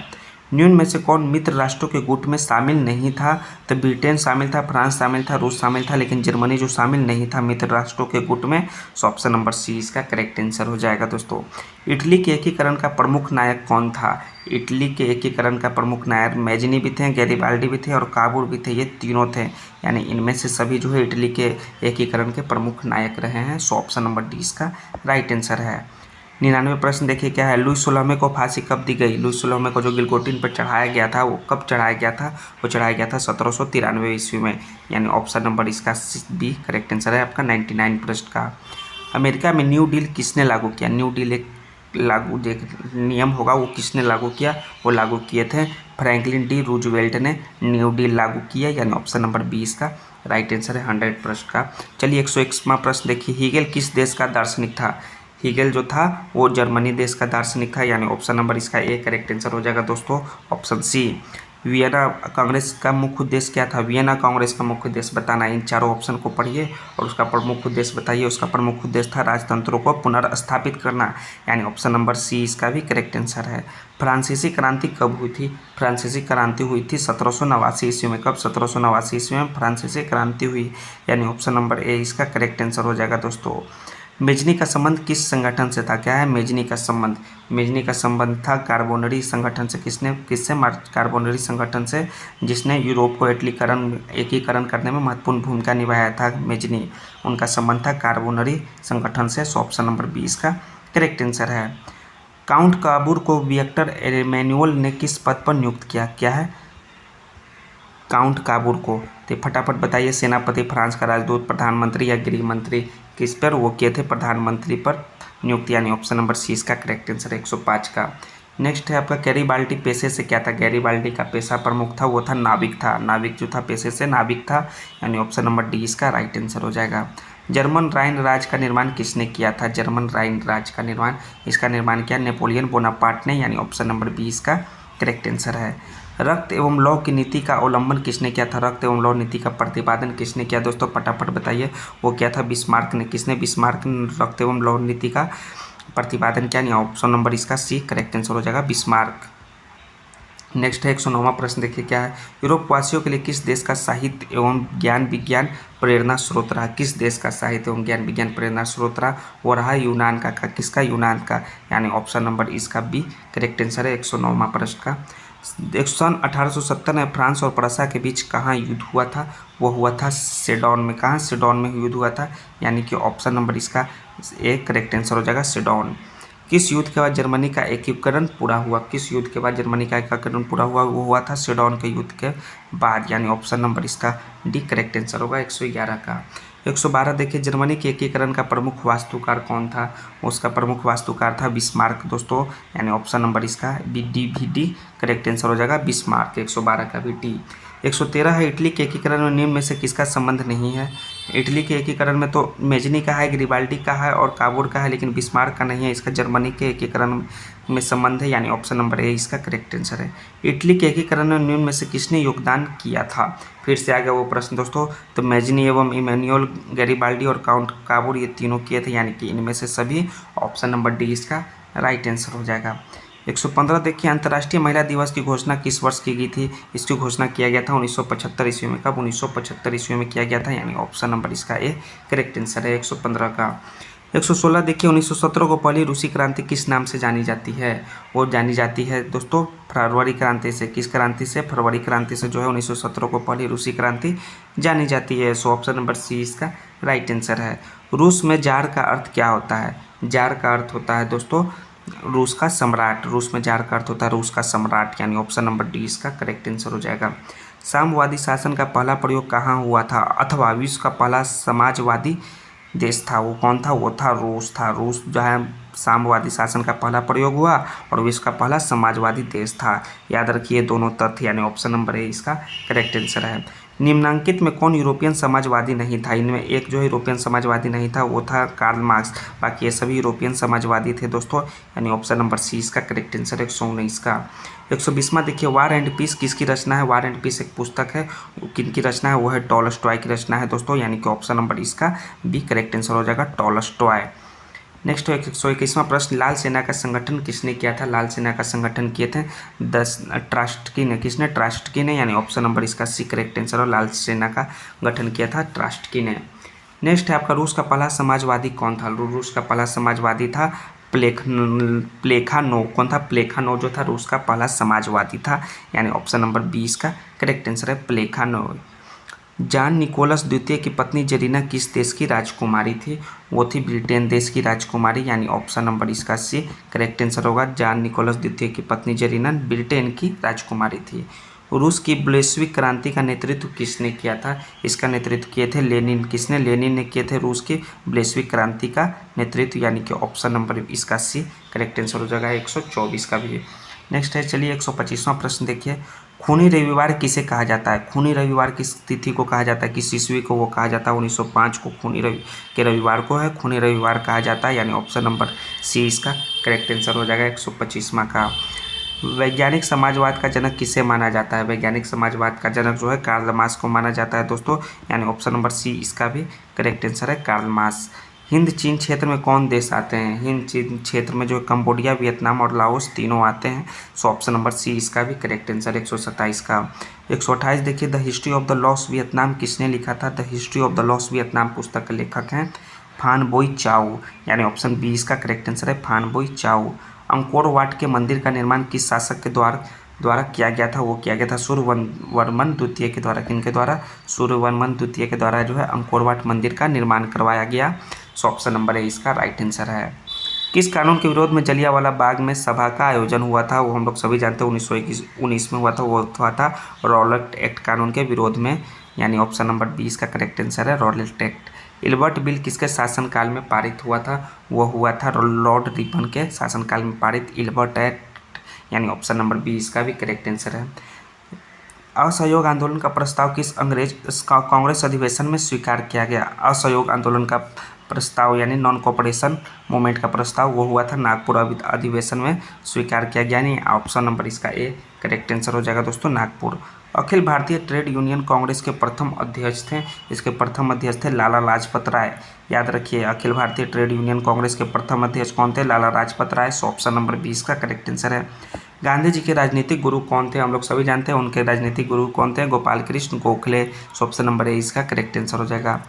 A: निम्न में से कौन मित्र राष्ट्रों के गुट में शामिल नहीं था? तो ब्रिटेन शामिल था, फ्रांस शामिल था, रूस शामिल था, लेकिन जर्मनी जो शामिल नहीं था मित्र राष्ट्रों के गुट में। सो ऑप्शन नंबर सी इसका करेक्ट आंसर हो जाएगा दोस्तों। इटली के एकीकरण का प्रमुख नायक कौन था? इटली के एकीकरण का प्रमुख नायक मैजिनी भी थे, गैरिबाल्डी भी थे और काबूर भी थे। ये तीनों थे, यानी इनमें से सभी जो है इटली के एकीकरण के प्रमुख नायक रहे हैं। सो ऑप्शन नंबर डी इसका राइट आंसर है। 99 प्रश्न देखिए क्या है, लुईस 16वें को फांसी कब दी गई? लुईस 16वें को जो गिलगोटिन पर चढ़ाया गया था वो कब चढ़ाया गया था? वो चढ़ाया गया था 1793 ईस्वी में, यानी ऑप्शन नंबर इसका बी करेक्ट आंसर है आपका 99 प्रश्न का। अमेरिका में न्यू डील किसने लागू किया? न्यू डील एक नियम होगा, वो किसने लागू किया? वो लागू किए थे फ्रैंकलिन डी रूजवेल्ट ने न्यू डील लागू किया, यानी ऑप्शन नंबर 20 का राइट आंसर है 100 प्रश्न का। चलिए 101वां प्रश्न देखिए, हीगेल किस देश का दार्शनिक था? हीगेल जो था वो जर्मनी देश का दार्शनिक था, यानी ऑप्शन नंबर इसका ए करेक्ट आंसर हो जाएगा दोस्तों, ऑप्शन सी। वियना कांग्रेस का मुख्य उद्देश्य क्या था? वियना कांग्रेस का मुख्य उद्देश्य बताना। इन चारों ऑप्शन को पढ़िए और उसका प्रमुख उद्देश्य बताइए। उसका प्रमुख उद्देश्य था राजतंत्रों को पुनर्स्थापित करना, यानी ऑप्शन नंबर सी इसका भी करेक्ट आंसर है। फ्रांसीसी क्रांति कब हुई थी? फ्रांसीसी क्रांति हुई थी 1789 ईस्वी में। कब? 1789 ईस्वी में फ्रांसीसी क्रांति हुई, यानी ऑप्शन नंबर ए इसका करेक्ट आंसर हो जाएगा दोस्तों। मेजनी का संबंध किस संगठन से था? क्या है मेजनी का संबंध? मेजनी का संबंध था कार्बोनरी संगठन से। किससे? कार्बोनरी संगठन से, जिसने यूरोप को एकीकरण करने में महत्वपूर्ण भूमिका निभाया था। मेजनी, उनका संबंध था कार्बोनरी संगठन से। सो ऑप्शन नंबर 20 का करेक्ट आंसर है। काउंट काबूर को विक्टर एमेनुअल ने किस पद पर नियुक्त किया? क्या है काउंट काबूर को? तो फटाफट बताइए। सेनापति, फ्रांस का राजदूत, प्रधानमंत्री या गृह मंत्री? किस पर वो किए थे? प्रधानमंत्री पर नियुक्त, यानी ऑप्शन नंबर सी इसका करेक्ट आंसर 105 का। नेक्स्ट है आपका, गैरीबाल्डी पेशे से क्या था? गैरीबाल्डी का पेशा प्रमुख था, वो था नाविक था। नाविक जो था पेशे से नाविक था, यानी ऑप्शन नंबर डी इसका राइट आंसर हो जाएगा। जर्मन राइन राज्य का निर्माण किसने किया था? जर्मन राइन राज्य का निर्माण, इसका निर्माण किया नेपोलियन बोनापार्ट ने, यानी ऑप्शन नंबर बी इसका करेक्ट आंसर है। रक्त एवं लौह की नीति का अवलंबन किसने किया था? रक्त एवं लौह नीति का प्रतिपादन किसने किया दोस्तों? फटाफट बताइए। वो क्या था? बिस्मार्क ने। किसने? बिस्मार्क ने रक्त एवं लौह नीति का प्रतिपादन किया, यानी ऑप्शन नंबर इसका सी करेक्ट आंसर हो जाएगा, बिस्मार्क। नेक्स्ट है 109वां प्रश्न देखिए क्या है, यूरोप वासियों के लिए किस देश का साहित्य एवं ज्ञान विज्ञान प्रेरणा स्रोत रहा? किस देश का साहित्य एवं ज्ञान विज्ञान प्रेरणा स्रोत रहा? वो रहा यूनान का। किसका? यूनान का, यानी ऑप्शन नंबर इसका बी करेक्ट आंसर है 109वां प्रश्न का। सन 1870 में फ्रांस और प्रसा के बीच कहाँ युद्ध हुआ था? वो हुआ था सेडोन में। कहाँ? सेडोन में युद्ध हुआ था, यानी कि ऑप्शन नंबर इसका एक करेक्ट आंसर हो जाएगा, सेडोन। किस युद्ध के बाद जर्मनी का एकीकरण पूरा हुआ? किस युद्ध के बाद जर्मनी का एकीकरण पूरा हुआ? वो हुआ था सेडोन के युद्ध के बाद, यानी ऑप्शन नंबर इसका डी करेक्ट आंसर होगा 111 का। 112 देखिए, जर्मनी के एकीकरण का प्रमुख वास्तुकार कौन था? उसका प्रमुख वास्तुकार था बिस्मार्क दोस्तों, यानी ऑप्शन नंबर इसका डी करेक्ट आंसर हो जाएगा, बिस्मार्क। 112 का भी डी। 113 है, इटली के एकीकरण में निम्न में से किसका संबंध नहीं है? इटली के एकीकरण में तो मेजनी का है, ग्रिबाल्डी का है और काबूर का है, लेकिन बिस्मार्क का नहीं है। इसका जर्मनी के एकीकरण में संबंध है, यानी ऑप्शन नंबर ए इसका करेक्ट आंसर है। इटली के एकीकरण में निम्न में से किसने योगदान किया था? फिर से आ गया वो प्रश्न दोस्तों, तो मेजनी एवं इमैनुअल, गैरिबाल्डी और काउंट काबूर, ये तीनों किए थे, यानी कि इनमें से सभी, ऑप्शन नंबर डी इसका राइट आंसर हो जाएगा। 115 देखिए, अंतर्राष्ट्रीय महिला दिवस की घोषणा किस वर्ष की गई थी? इसकी घोषणा किया गया था 1975 ईस्वी में। कब? 1975 ईस्वी में किया गया था, यानी ऑप्शन नंबर इसका ए करेक्ट आंसर है 115 का। 116 देखिए, 1917 को पहली रूसी क्रांति किस नाम से जानी जाती है? वो जानी जाती है दोस्तों फरवरी क्रांति से। किस क्रांति से? फरवरी क्रांति से जो है 1917 को पहली रूसी क्रांति जानी जाती है। सो ऑप्शन नंबर सी इसका राइट आंसर है। रूस में जार का अर्थ क्या होता है? जार का अर्थ होता है दोस्तों रूस का सम्राट। रूस में जार का अर्थ होता है रूस का सम्राट, यानी ऑप्शन नंबर डी इसका करेक्ट आंसर हो जाएगा। साम्यवादी शासन का पहला प्रयोग कहाँ हुआ था, अथवा विश्व का पहला समाजवादी देश था, वो कौन था? वो था रूस था। रूस जो है साम्यवादी शासन का पहला प्रयोग हुआ और विश्व का पहला समाजवादी देश था। याद रखिए दोनों तथ्य, यानी ऑप्शन नंबर ए इसका करेक्ट आंसर है। निम्नांकित में कौन यूरोपियन समाजवादी नहीं था? इनमें एक जो यूरोपियन समाजवादी नहीं था वो था कार्ल मार्क्स, बाकी ये सभी यूरोपियन समाजवादी थे दोस्तों, यानी ऑप्शन नंबर सी इसका करेक्ट आंसर 119 का। 120वां देखिए, वार एंड पीस किसकी रचना है? वार एंड पीस एक पुस्तक है, किनकी रचना है? वो है टॉलस्टॉय की रचना है दोस्तों, यानी कि ऑप्शन नंबर इसका बी करेक्ट आंसर हो जाएगा टॉलस्टॉय। नेक्स्ट 121वां प्रश्न, लाल सेना का संगठन किसने किया था? लाल सेना का संगठन किए थे ट्रास्टकी ने। किसने? ट्रास्टकी ने, यानी ऑप्शन नंबर इसका सी करेक्ट आंसर और लाल सेना का गठन किया था ट्रास्टकी ने। नेक्स्ट है आपका, रूस का पहला समाजवादी कौन था? रूस का पहला समाजवादी था प्लेखानोव। कौन था? प्लेखानोव जो था रूस का पहला समाजवादी था, यानी ऑप्शन नंबर बी इसका करेक्ट आंसर है प्लेखानोव। जॉन निकोलस द्वितीय की पत्नी जेरिना किस देश की राजकुमारी थी? वो थी ब्रिटेन देश की राजकुमारी, यानी ऑप्शन नंबर इसका सी करेक्ट आंसर होगा। जॉन निकोलस द्वितीय की पत्नी जेरिना ब्रिटेन की राजकुमारी थी। रूस की बोल्शेविक क्रांति का नेतृत्व किसने किया था? इसका नेतृत्व किए थे लेनिन। किसने? लेनिन ने किए थे रूस की बोल्शेविक क्रांति का नेतृत्व, यानी कि ऑप्शन नंबर इसका सी करेक्ट आंसर हो जाएगा 124 का भी। नेक्स्ट है चलिए 125वां प्रश्न देखिए, खूनी रविवार किसे कहा जाता है? खूनी रविवार किस तिथि को कहा जाता है? किस ईस्वी को वो कहा जाता है? 1905 को खूनी रविवार को है खूनी रविवार कहा जाता है, यानी ऑप्शन नंबर सी इसका करेक्ट आंसर हो जाएगा 125वां का। वैज्ञानिक समाजवाद का जनक किसे माना जाता है? वैज्ञानिक समाजवाद का जनक जो है कार्ल मार्क्स को माना जाता है दोस्तों, यानी ऑप्शन नंबर सी इसका भी करेक्ट आंसर है कार्ल मार्क्स। हिंद चीन क्षेत्र में कौन देश आते हैं? हिंद चीन क्षेत्र में जो कंबोडिया, वियतनाम और लाओस तीनों आते हैं। सो ऑप्शन नंबर सी इसका भी करेक्ट आंसर 127 का। 128 देखिए, the history of the lost Vietnam किसने लिखा था? The history of the lost Vietnam पुस्तक के लेखक हैं फान बोई चाओ, यानी ऑप्शन बी इसका करेक्ट आंसर है फान बोई चाओ। अंकोर वाट के मंदिर का निर्माण किस शासक के द्वारा किया गया था? वो किया गया था सूर्यवर्मन द्वितीय के द्वारा। किनके द्वारा? सूर्यवर्मन द्वितीय के द्वारा जो है अंकोर वाट मंदिर का निर्माण करवाया गया। सो ऑप्शन नंबर ए इसका राइट आंसर है। किस कानून के विरोध में जलियांवाला बाग में सभा का आयोजन हुआ था? वो हम लोग सभी जानते हैं 1919 में हुआ था। वो हुआ था रॉलेट एक्ट कानून के विरोध में, यानी ऑप्शन नंबर बी इसका करेक्ट आंसर है रॉलेट एक्ट। इल्बर्ट बिल किसके शासनकाल में पारित हुआ था? वो हुआ था लॉर्ड रिपन के शासनकाल में पारित इल्बर्ट एक्ट, यानी ऑप्शन नंबर बी इसका भी करेक्ट आंसर है। असहयोग आंदोलन का प्रस्ताव किस अंग्रेज कांग्रेस अधिवेशन में स्वीकार किया गया? असहयोग आंदोलन का प्रस्ताव यानी नॉन कोऑपरेशन मूवमेंट का प्रस्ताव वो हुआ था नागपुर अधिवेशन में स्वीकार किया गया, यानी ऑप्शन नंबर इसका ए करेक्ट आंसर हो जाएगा दोस्तों नागपुर। अखिल भारतीय ट्रेड यूनियन कांग्रेस के प्रथम अध्यक्ष थे, इसके प्रथम अध्यक्ष थे लाला लाजपत राय। याद रखिए अखिल भारतीय ट्रेड यूनियन कांग्रेस के प्रथम अध्यक्ष कौन थे? लाला लाजपत राय। सो ऑप्शन नंबर 20 का करेक्ट आंसर है। गांधी जी के राजनीतिक गुरु कौन थे? हम लोग सभी जानते हैं उनके राजनीतिक गुरु कौन थे? गोपाल कृष्ण गोखले। सो ऑप्शन नंबर ए इसका करेक्ट आंसर हो जाएगा।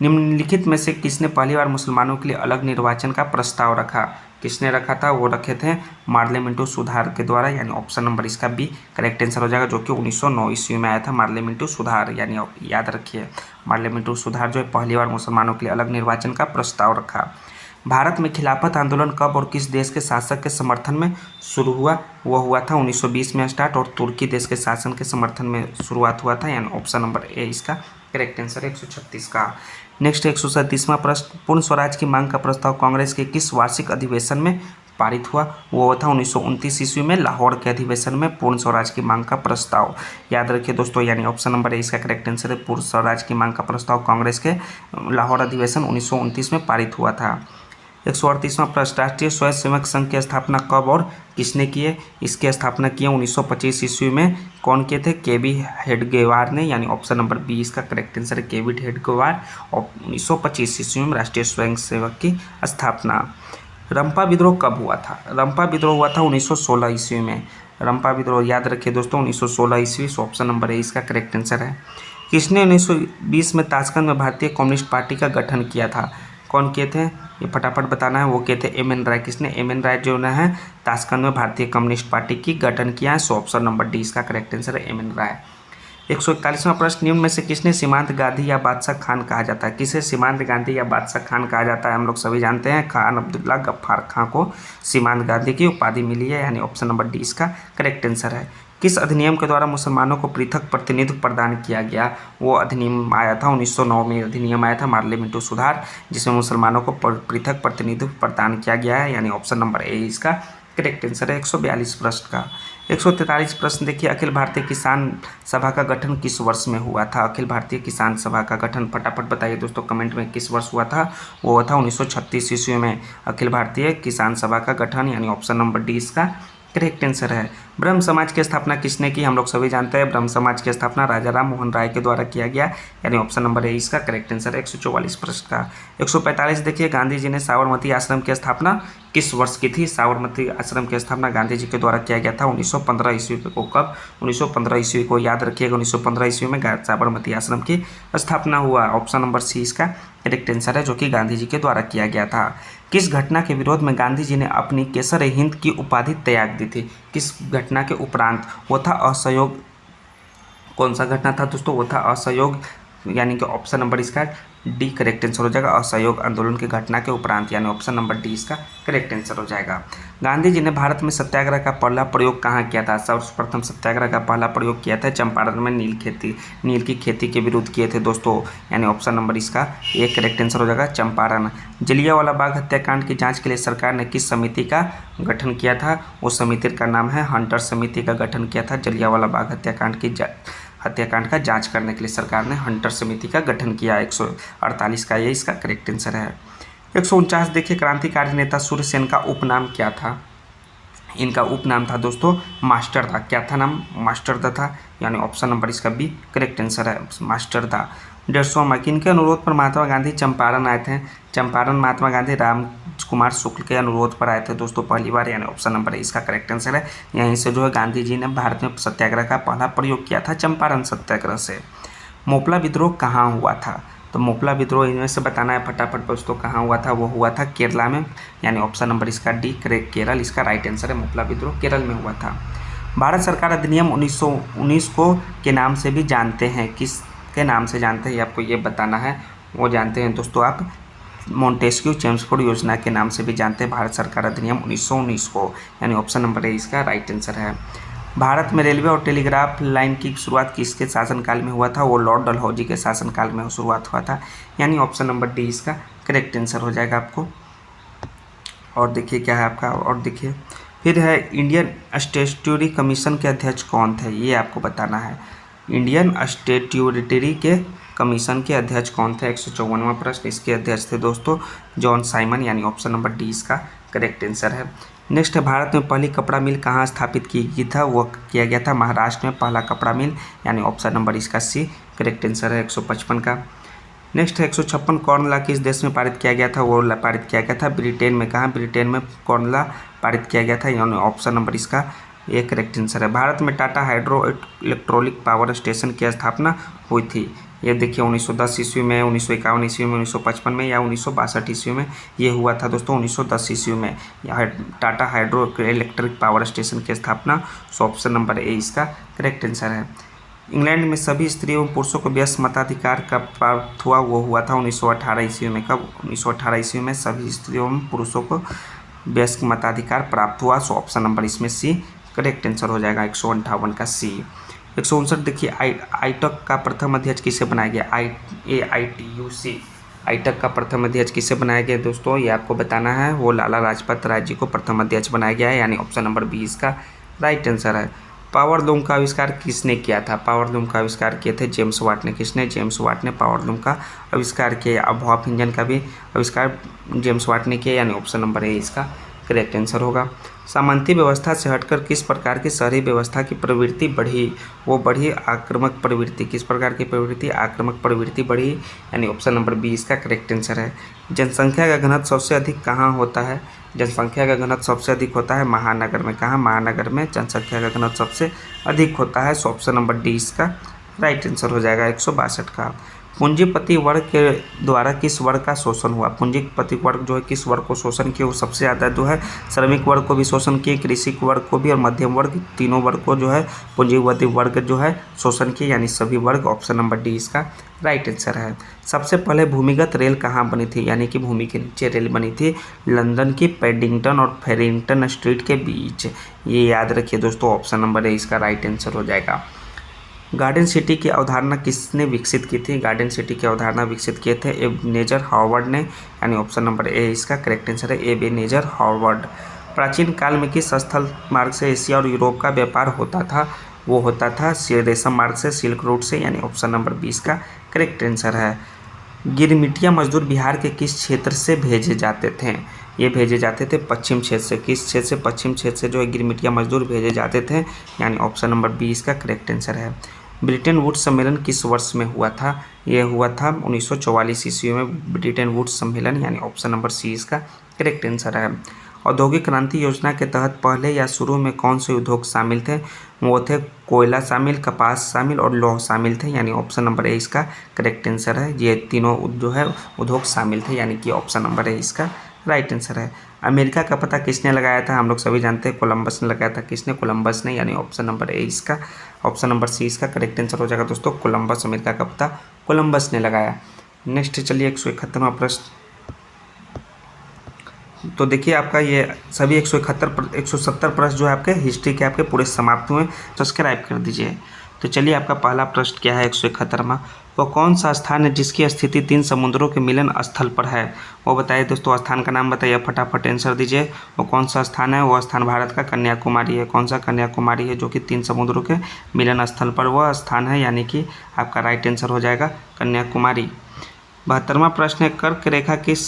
A: निम्नलिखित में से किसने पहली बार मुसलमानों के लिए अलग निर्वाचन का प्रस्ताव रखा? किसने रखा था? वो रखे थे मार्ले मिंटो सुधार के द्वारा, यानी ऑप्शन नंबर इसका बी करेक्ट आंसर हो जाएगा, जो कि 1909 ईस्वी में आया था मार्ले मिंटो सुधार, यानी याद रखिए मार्ले मिंटो सुधार जो है पहली बार मुसलमानों के लिए अलग निर्वाचन का प्रस्ताव रखा। भारत में खिलाफत आंदोलन कब और किस देश के शासक के समर्थन में शुरू हुआ? वो हुआ था 1920 में स्टार्ट और तुर्की देश के शासन के समर्थन में शुरुआत हुआ था, यानी ऑप्शन नंबर ए इसका करेक्ट आंसर 136 का। नेक्स्ट 137वां प्रश्न, पूर्ण स्वराज की मांग का प्रस्ताव कांग्रेस के किस वार्षिक अधिवेशन में पारित हुआ? वो था 1929 ईस्वी में लाहौर के अधिवेशन में पूर्ण स्वराज की मांग का प्रस्ताव। याद रखिए दोस्तों, यानी ऑप्शन नंबर ए इसका करेक्ट आंसर है पूर्ण स्वराज की मांग का प्रस्ताव कांग्रेस के लाहौर अधिवेशन 1929 में पारित हुआ था। 138वां प्रश्न, राष्ट्रीय स्वयंसेवक संघ की स्थापना कब और किसने की है? इसकी स्थापना की है 1925 ईस्वी में। कौन किए थे? केबी हेडगेवार ने, यानी ऑप्शन नंबर बी इसका करेक्ट आंसर है केबी हेडगेवार और 1925 ईस्वी में राष्ट्रीय स्वयंसेवक की स्थापना। रंपा विद्रोह कब हुआ था? रंपा विद्रोह हुआ था 1916 ईस्वी में। रंपा विद्रोह याद रखिए दोस्तों 1916 ईस्वी। सो ऑप्शन नंबर ए इसका करेक्ट आंसर है। किसने 1920 में ताशकंद में भारतीय कम्युनिस्ट पार्टी का गठन किया था? कौन किए थे ये फटाफट बताना है। वो किए थे एम एन राय। किसने? एम एन राय जो है ताशकंद में भारतीय कम्युनिस्ट पार्टी की गठन किया है। सो ऑप्शन नंबर डी इसका करेक्ट आंसर है, एम एन राय। 141वां प्रश्न, निम्न में से किसने सीमांत गांधी या बादशाह खान कहा जाता है? किसे सीमांत गांधी या बादशाह खान कहा जाता है? हम लोग सभी जानते हैं खान अब्दुल्ला गफ्फार खां को सीमांत गांधी की उपाधि मिली है, यानी ऑप्शन नंबर डी इसका करेक्ट आंसर है। किस अधिनियम के द्वारा मुसलमानों को पृथक प्रतिनिधित्व प्रदान किया गया? वो अधिनियम आया था 1909 में। अधिनियम आया था मार्ले मिंटो सुधार, जिसमें मुसलमानों को पृथक प्रतिनिधित्व प्रदान किया गया है, यानी ऑप्शन नंबर ए इसका करेक्ट आंसर है। 142 प्रश्न का 143 प्रश्न देखिए, अखिल भारतीय किसान सभा का गठन किस वर्ष में हुआ था? अखिल भारतीय किसान सभा का गठन फटाफट बताइए दोस्तों कमेंट में, किस वर्ष हुआ था? वो हुआ था 1936 ईस्वी में अखिल भारतीय किसान सभा का गठन, यानी ऑप्शन नंबर डी इसका करेक्ट आंसर है। ब्रह्म समाज की स्थापना किसने की? हम लोग सभी जानते हैं ब्रह्म समाज की स्थापना राजा राम मोहन राय के द्वारा किया गया, यानी ऑप्शन नंबर ए इसका करेक्ट आंसर है। 144 प्रश्न का 145 देखिए, गांधी जी ने साबरमती आश्रम की स्थापना किस वर्ष की थी? साबरमती आश्रम की स्थापना गांधी जी के द्वारा किया गया था 1915 ईस्वी को। कब? 1915 ईस्वी को, याद रखिएगा 1915 ईस्वी में साबरमती आश्रम की स्थापना हुआ। ऑप्शन नंबर सी इसका करेक्ट आंसर है, जो कि गांधी जी के द्वारा किया गया था। किस घटना के विरोध में गांधी जी ने अपनी केसर हिंद की उपाधि त्याग दी थी? किस घटना के उपरांत? वो था असहयोग। कौन सा घटना था दोस्तों? वो था असहयोग, यानी कि ऑप्शन नंबर इसका डी करेक्ट आंसर हो जाएगा। असहयोग आंदोलन की घटना के उपरांत, यानी ऑप्शन नंबर डी इसका करेक्ट आंसर हो जाएगा। गांधी जी ने भारत में सत्याग्रह का पहला प्रयोग कहाँ किया था? सर्वप्रथम सत्याग्रह का पहला प्रयोग किया था चंपारण में नील की खेती के विरुद्ध किए थे दोस्तों, यानी ऑप्शन नंबर इसका एक करेक्ट आंसर हो जाएगा, चंपारण। जलियांवाला बाग हत्याकांड की जांच के लिए सरकार ने किस समिति का गठन किया था? उस समिति का नाम है हंटर समिति का गठन किया था। जलियांवाला बाग हत्याकांड का जांच करने के लिए सरकार ने हंटर समिति का गठन किया। 148 का ये इसका करेक्ट आंसर है। 149 देखिए, क्रांतिकारी नेता सूर्यसेन का उपनाम क्या था? इनका उपनाम था दोस्तों मास्टरदा। क्या था नाम? मास्टरदा था, यानी ऑप्शन नंबर इसका बी करेक्ट आंसर है, मास्टरदा। 150वां, किनके अनुरोध पर महात्मा गांधी चंपारण आए थे? चंपारण महात्मा गांधी रामकुमार शुक्ल के अनुरोध पर आए थे दोस्तों पहली बार, यानी ऑप्शन नंबर इसका करेक्ट आंसर है। यहीं से जो है गांधी जी ने भारत में सत्याग्रह का पहला प्रयोग किया था, चंपारण सत्याग्रह से। मोपला विद्रोह कहाँ हुआ था? तो मोपला विद्रोह इनमें से बताना है फटाफट दोस्तों, कहाँ हुआ था? वो हुआ था केरला में, यानी ऑप्शन नंबर इसका डी केरल इसका राइट आंसर है। मोपला विद्रोह केरल में हुआ था। भारत सरकार अधिनियम 1919 को के नाम से भी जानते हैं, किस के नाम से जानते हैं आपको ये बताना है। वो जानते हैं दोस्तों आप मॉन्टेस्क्यू चेम्सफोर्ड योजना के नाम से भी जानते हैं भारत सरकार अधिनियम 1919 को, यानी ऑप्शन नंबर ए इसका राइट आंसर है। भारत में रेलवे और टेलीग्राफ लाइन की शुरुआत किसके शासनकाल में हुआ था? वो लॉर्ड डलहौजी के शासनकाल में शुरुआत हुआ था, यानी ऑप्शन नंबर डी इसका करेक्ट आंसर हो जाएगा आपको। और देखिए क्या है आपका, और देखिए फिर है इंडियन स्टैट्यूटरी कमीशन के अध्यक्ष कौन थे? ये आपको बताना है। इंडियन स्टैट्यूटरी के कमीशन के अध्यक्ष कौन थे? 154वां प्रश्न, इसके अध्यक्ष थे दोस्तों जॉन साइमन, यानी ऑप्शन नंबर डी इसका करेक्ट आंसर है। नेक्स्ट है, भारत में पहली कपड़ा मिल कहाँ स्थापित की गई था? वो किया गया था महाराष्ट्र में पहला कपड़ा मिल, यानी ऑप्शन नंबर इसका सी करेक्ट आंसर है 155 का। नेक्स्ट है 156, कॉर्न लॉ किस देश में पारित किया गया था? वो पारित किया गया था ब्रिटेन में। कहाँ? ब्रिटेन में कॉर्न लॉ पारित किया गया था, यानी ऑप्शन नंबर इसका ये करेक्ट आंसर है। भारत में टाटा हाइड्रो इलेक्ट्रोलिक पावर स्टेशन की स्थापना हुई थी। ये देखिए 1910 ईस्वी में, 1951 ईस्वी में, 1955 में या 1962 ईस्वी में ये हुआ था दोस्तों 1910 ईस्वी में Tata hydro electric power station की स्थापना। सो ऑप्शन नंबर ए इसका करेक्ट आंसर है। इंग्लैंड में सभी स्त्रियों एवं पुरुषों को व्यस्क मताधिकार का प्राप्त हुआ, वो हुआ था 1918 ईस्वी में। कब? 1918 ईस्वी में सभी स्त्रियों एवं पुरुषों को व्यस्क मताधिकार प्राप्त हुआ। सो ऑप्शन नंबर इसमें सी करेक्ट आंसर हो जाएगा 158 का सी। 159 देखिए, आईटक का प्रथम अध्यक्ष किसे बनाया गया? AITUC आईटक का प्रथम अध्यक्ष किसे बनाया गया दोस्तों? ये आपको बताना है। वो लाला लाजपत राय जी को प्रथम अध्यक्ष बनाया गया है, यानी ऑप्शन नंबर बी इसका राइट आंसर है। पावर लूम का आविष्कार किसने किया था? पावर लूम का आविष्कार किए थे जेम्स वाट ने। किसने? जेम्स वाट ने पावर लूम का आविष्कार किया। अब भाप इंजन का भी आविष्कार जेम्स वाट ने किया, यानी ऑप्शन नंबर ए इसका करेक्ट आंसर होगा। सामंती व्यवस्था से हटकर किस प्रकार की शहरी व्यवस्था की प्रवृत्ति बढ़ी? वो बढ़ी आक्रामक प्रवृत्ति। किस प्रकार की प्रवृत्ति? आक्रामक प्रवृत्ति बढ़ी, यानी ऑप्शन नंबर बी इसका करेक्ट आंसर है। जनसंख्या का घनत्व सबसे अधिक कहाँ होता है? जनसंख्या का घनत्व सबसे अधिक होता है महानगर में। कहाँ? महानगर में जनसंख्या का घनत्व सबसे अधिक होता है। सो ऑप्शन नंबर डी इसका राइट आंसर हो जाएगा 162 का। पूंजीपति वर्ग के द्वारा किस वर्ग का शोषण हुआ? पूंजीपति वर्ग जो है किस वर्ग को शोषण किया? वो सबसे ज़्यादा जो है श्रमिक वर्ग को भी शोषण किए, कृषि वर्ग को भी और मध्यम वर्ग, तीनों वर्ग को जो है पूंजीपति वर्ग जो है शोषण किए, यानी सभी वर्ग। ऑप्शन नंबर डी इसका राइट आंसर है। सबसे पहले भूमिगत रेल कहाँ बनी थी? यानी कि भूमि के नीचे रेल बनी थी लंदन की पैडिंगटन और फेरिंगटन स्ट्रीट के बीच। ये याद रखिए दोस्तों, ऑप्शन नंबर ए इसका राइट आंसर हो जाएगा। गार्डन सिटी की अवधारणा किसने विकसित की थी? गार्डन सिटी की अवधारणा विकसित किए थे एबेनेजर हार्वर्ड ने, यानी ऑप्शन नंबर ए इसका करेक्ट आंसर है एबेनेजर हार्वर्ड। प्राचीन काल में किस स्थल मार्ग से एशिया और यूरोप का व्यापार होता था? वो होता था रेशम मार्ग से, सिल्क रूट से, यानी ऑप्शन नंबर 20 का करेक्ट आंसर है। गिरमिटिया मजदूर बिहार के किस क्षेत्र से भेजे जाते थे? ये भेजे जाते थे पश्चिम क्षेत्र से। किस क्षेत्र से? पश्चिम क्षेत्र से जो है गिरमिटिया मजदूर भेजे जाते थे, यानी ऑप्शन नंबर बी इसका करेक्ट आंसर है। ब्रिटेन वुड्स सम्मेलन किस वर्ष में हुआ था? यह हुआ था 1944 ईस्वी में ब्रिटेन वुड्स सम्मेलन, यानी ऑप्शन नंबर सी इसका करेक्ट आंसर है। औद्योगिक क्रांति योजना के तहत पहले या शुरू में कौन से उद्योग शामिल थे? वो थे कोयला शामिल, कपास शामिल और लौह शामिल थे, यानी ऑप्शन नंबर ए इसका करेक्ट आंसर है। ये तीनों जो है उद्योग शामिल थे, यानी कि ऑप्शन नंबर ए इसका राइट आंसर है। अमेरिका का पता किसने लगाया था? हम लोग सभी जानते हैं कोलंबस ने लगाया था। किसने? कोलंबस ने, यानी ऑप्शन नंबर ए इसका, ऑप्शन नंबर सी इसका करेक्ट आंसर हो जाएगा दोस्तों। कोलंबस, अमेरिका का पता कोलंबस ने लगाया। नेक्स्ट चलिए 171वां प्रश्न। तो देखिए आपका ये सभी 170 प्रश्न जो है आपके हिस्ट्री के आपके पूरे समाप्त हुए। सब्सक्राइब कर दीजिए। तो चलिए आपका पहला प्रश्न क्या है 171वां। वो कौन सा स्थान है जिसकी स्थिति 3 समुद्रों के मिलन स्थल पर है? वो बताइए दोस्तों, स्थान का नाम बताइए, फटाफट आंसर दीजिए। वो कौन सा स्थान है? वो स्थान भारत का कन्याकुमारी है। कौन सा? कन्याकुमारी है, जो कि 3 समुद्रों के मिलन स्थल पर वह स्थान है, यानी कि आपका राइट आंसर हो जाएगा कन्याकुमारी। 72वां प्रश्न है, कर्क रेखा किस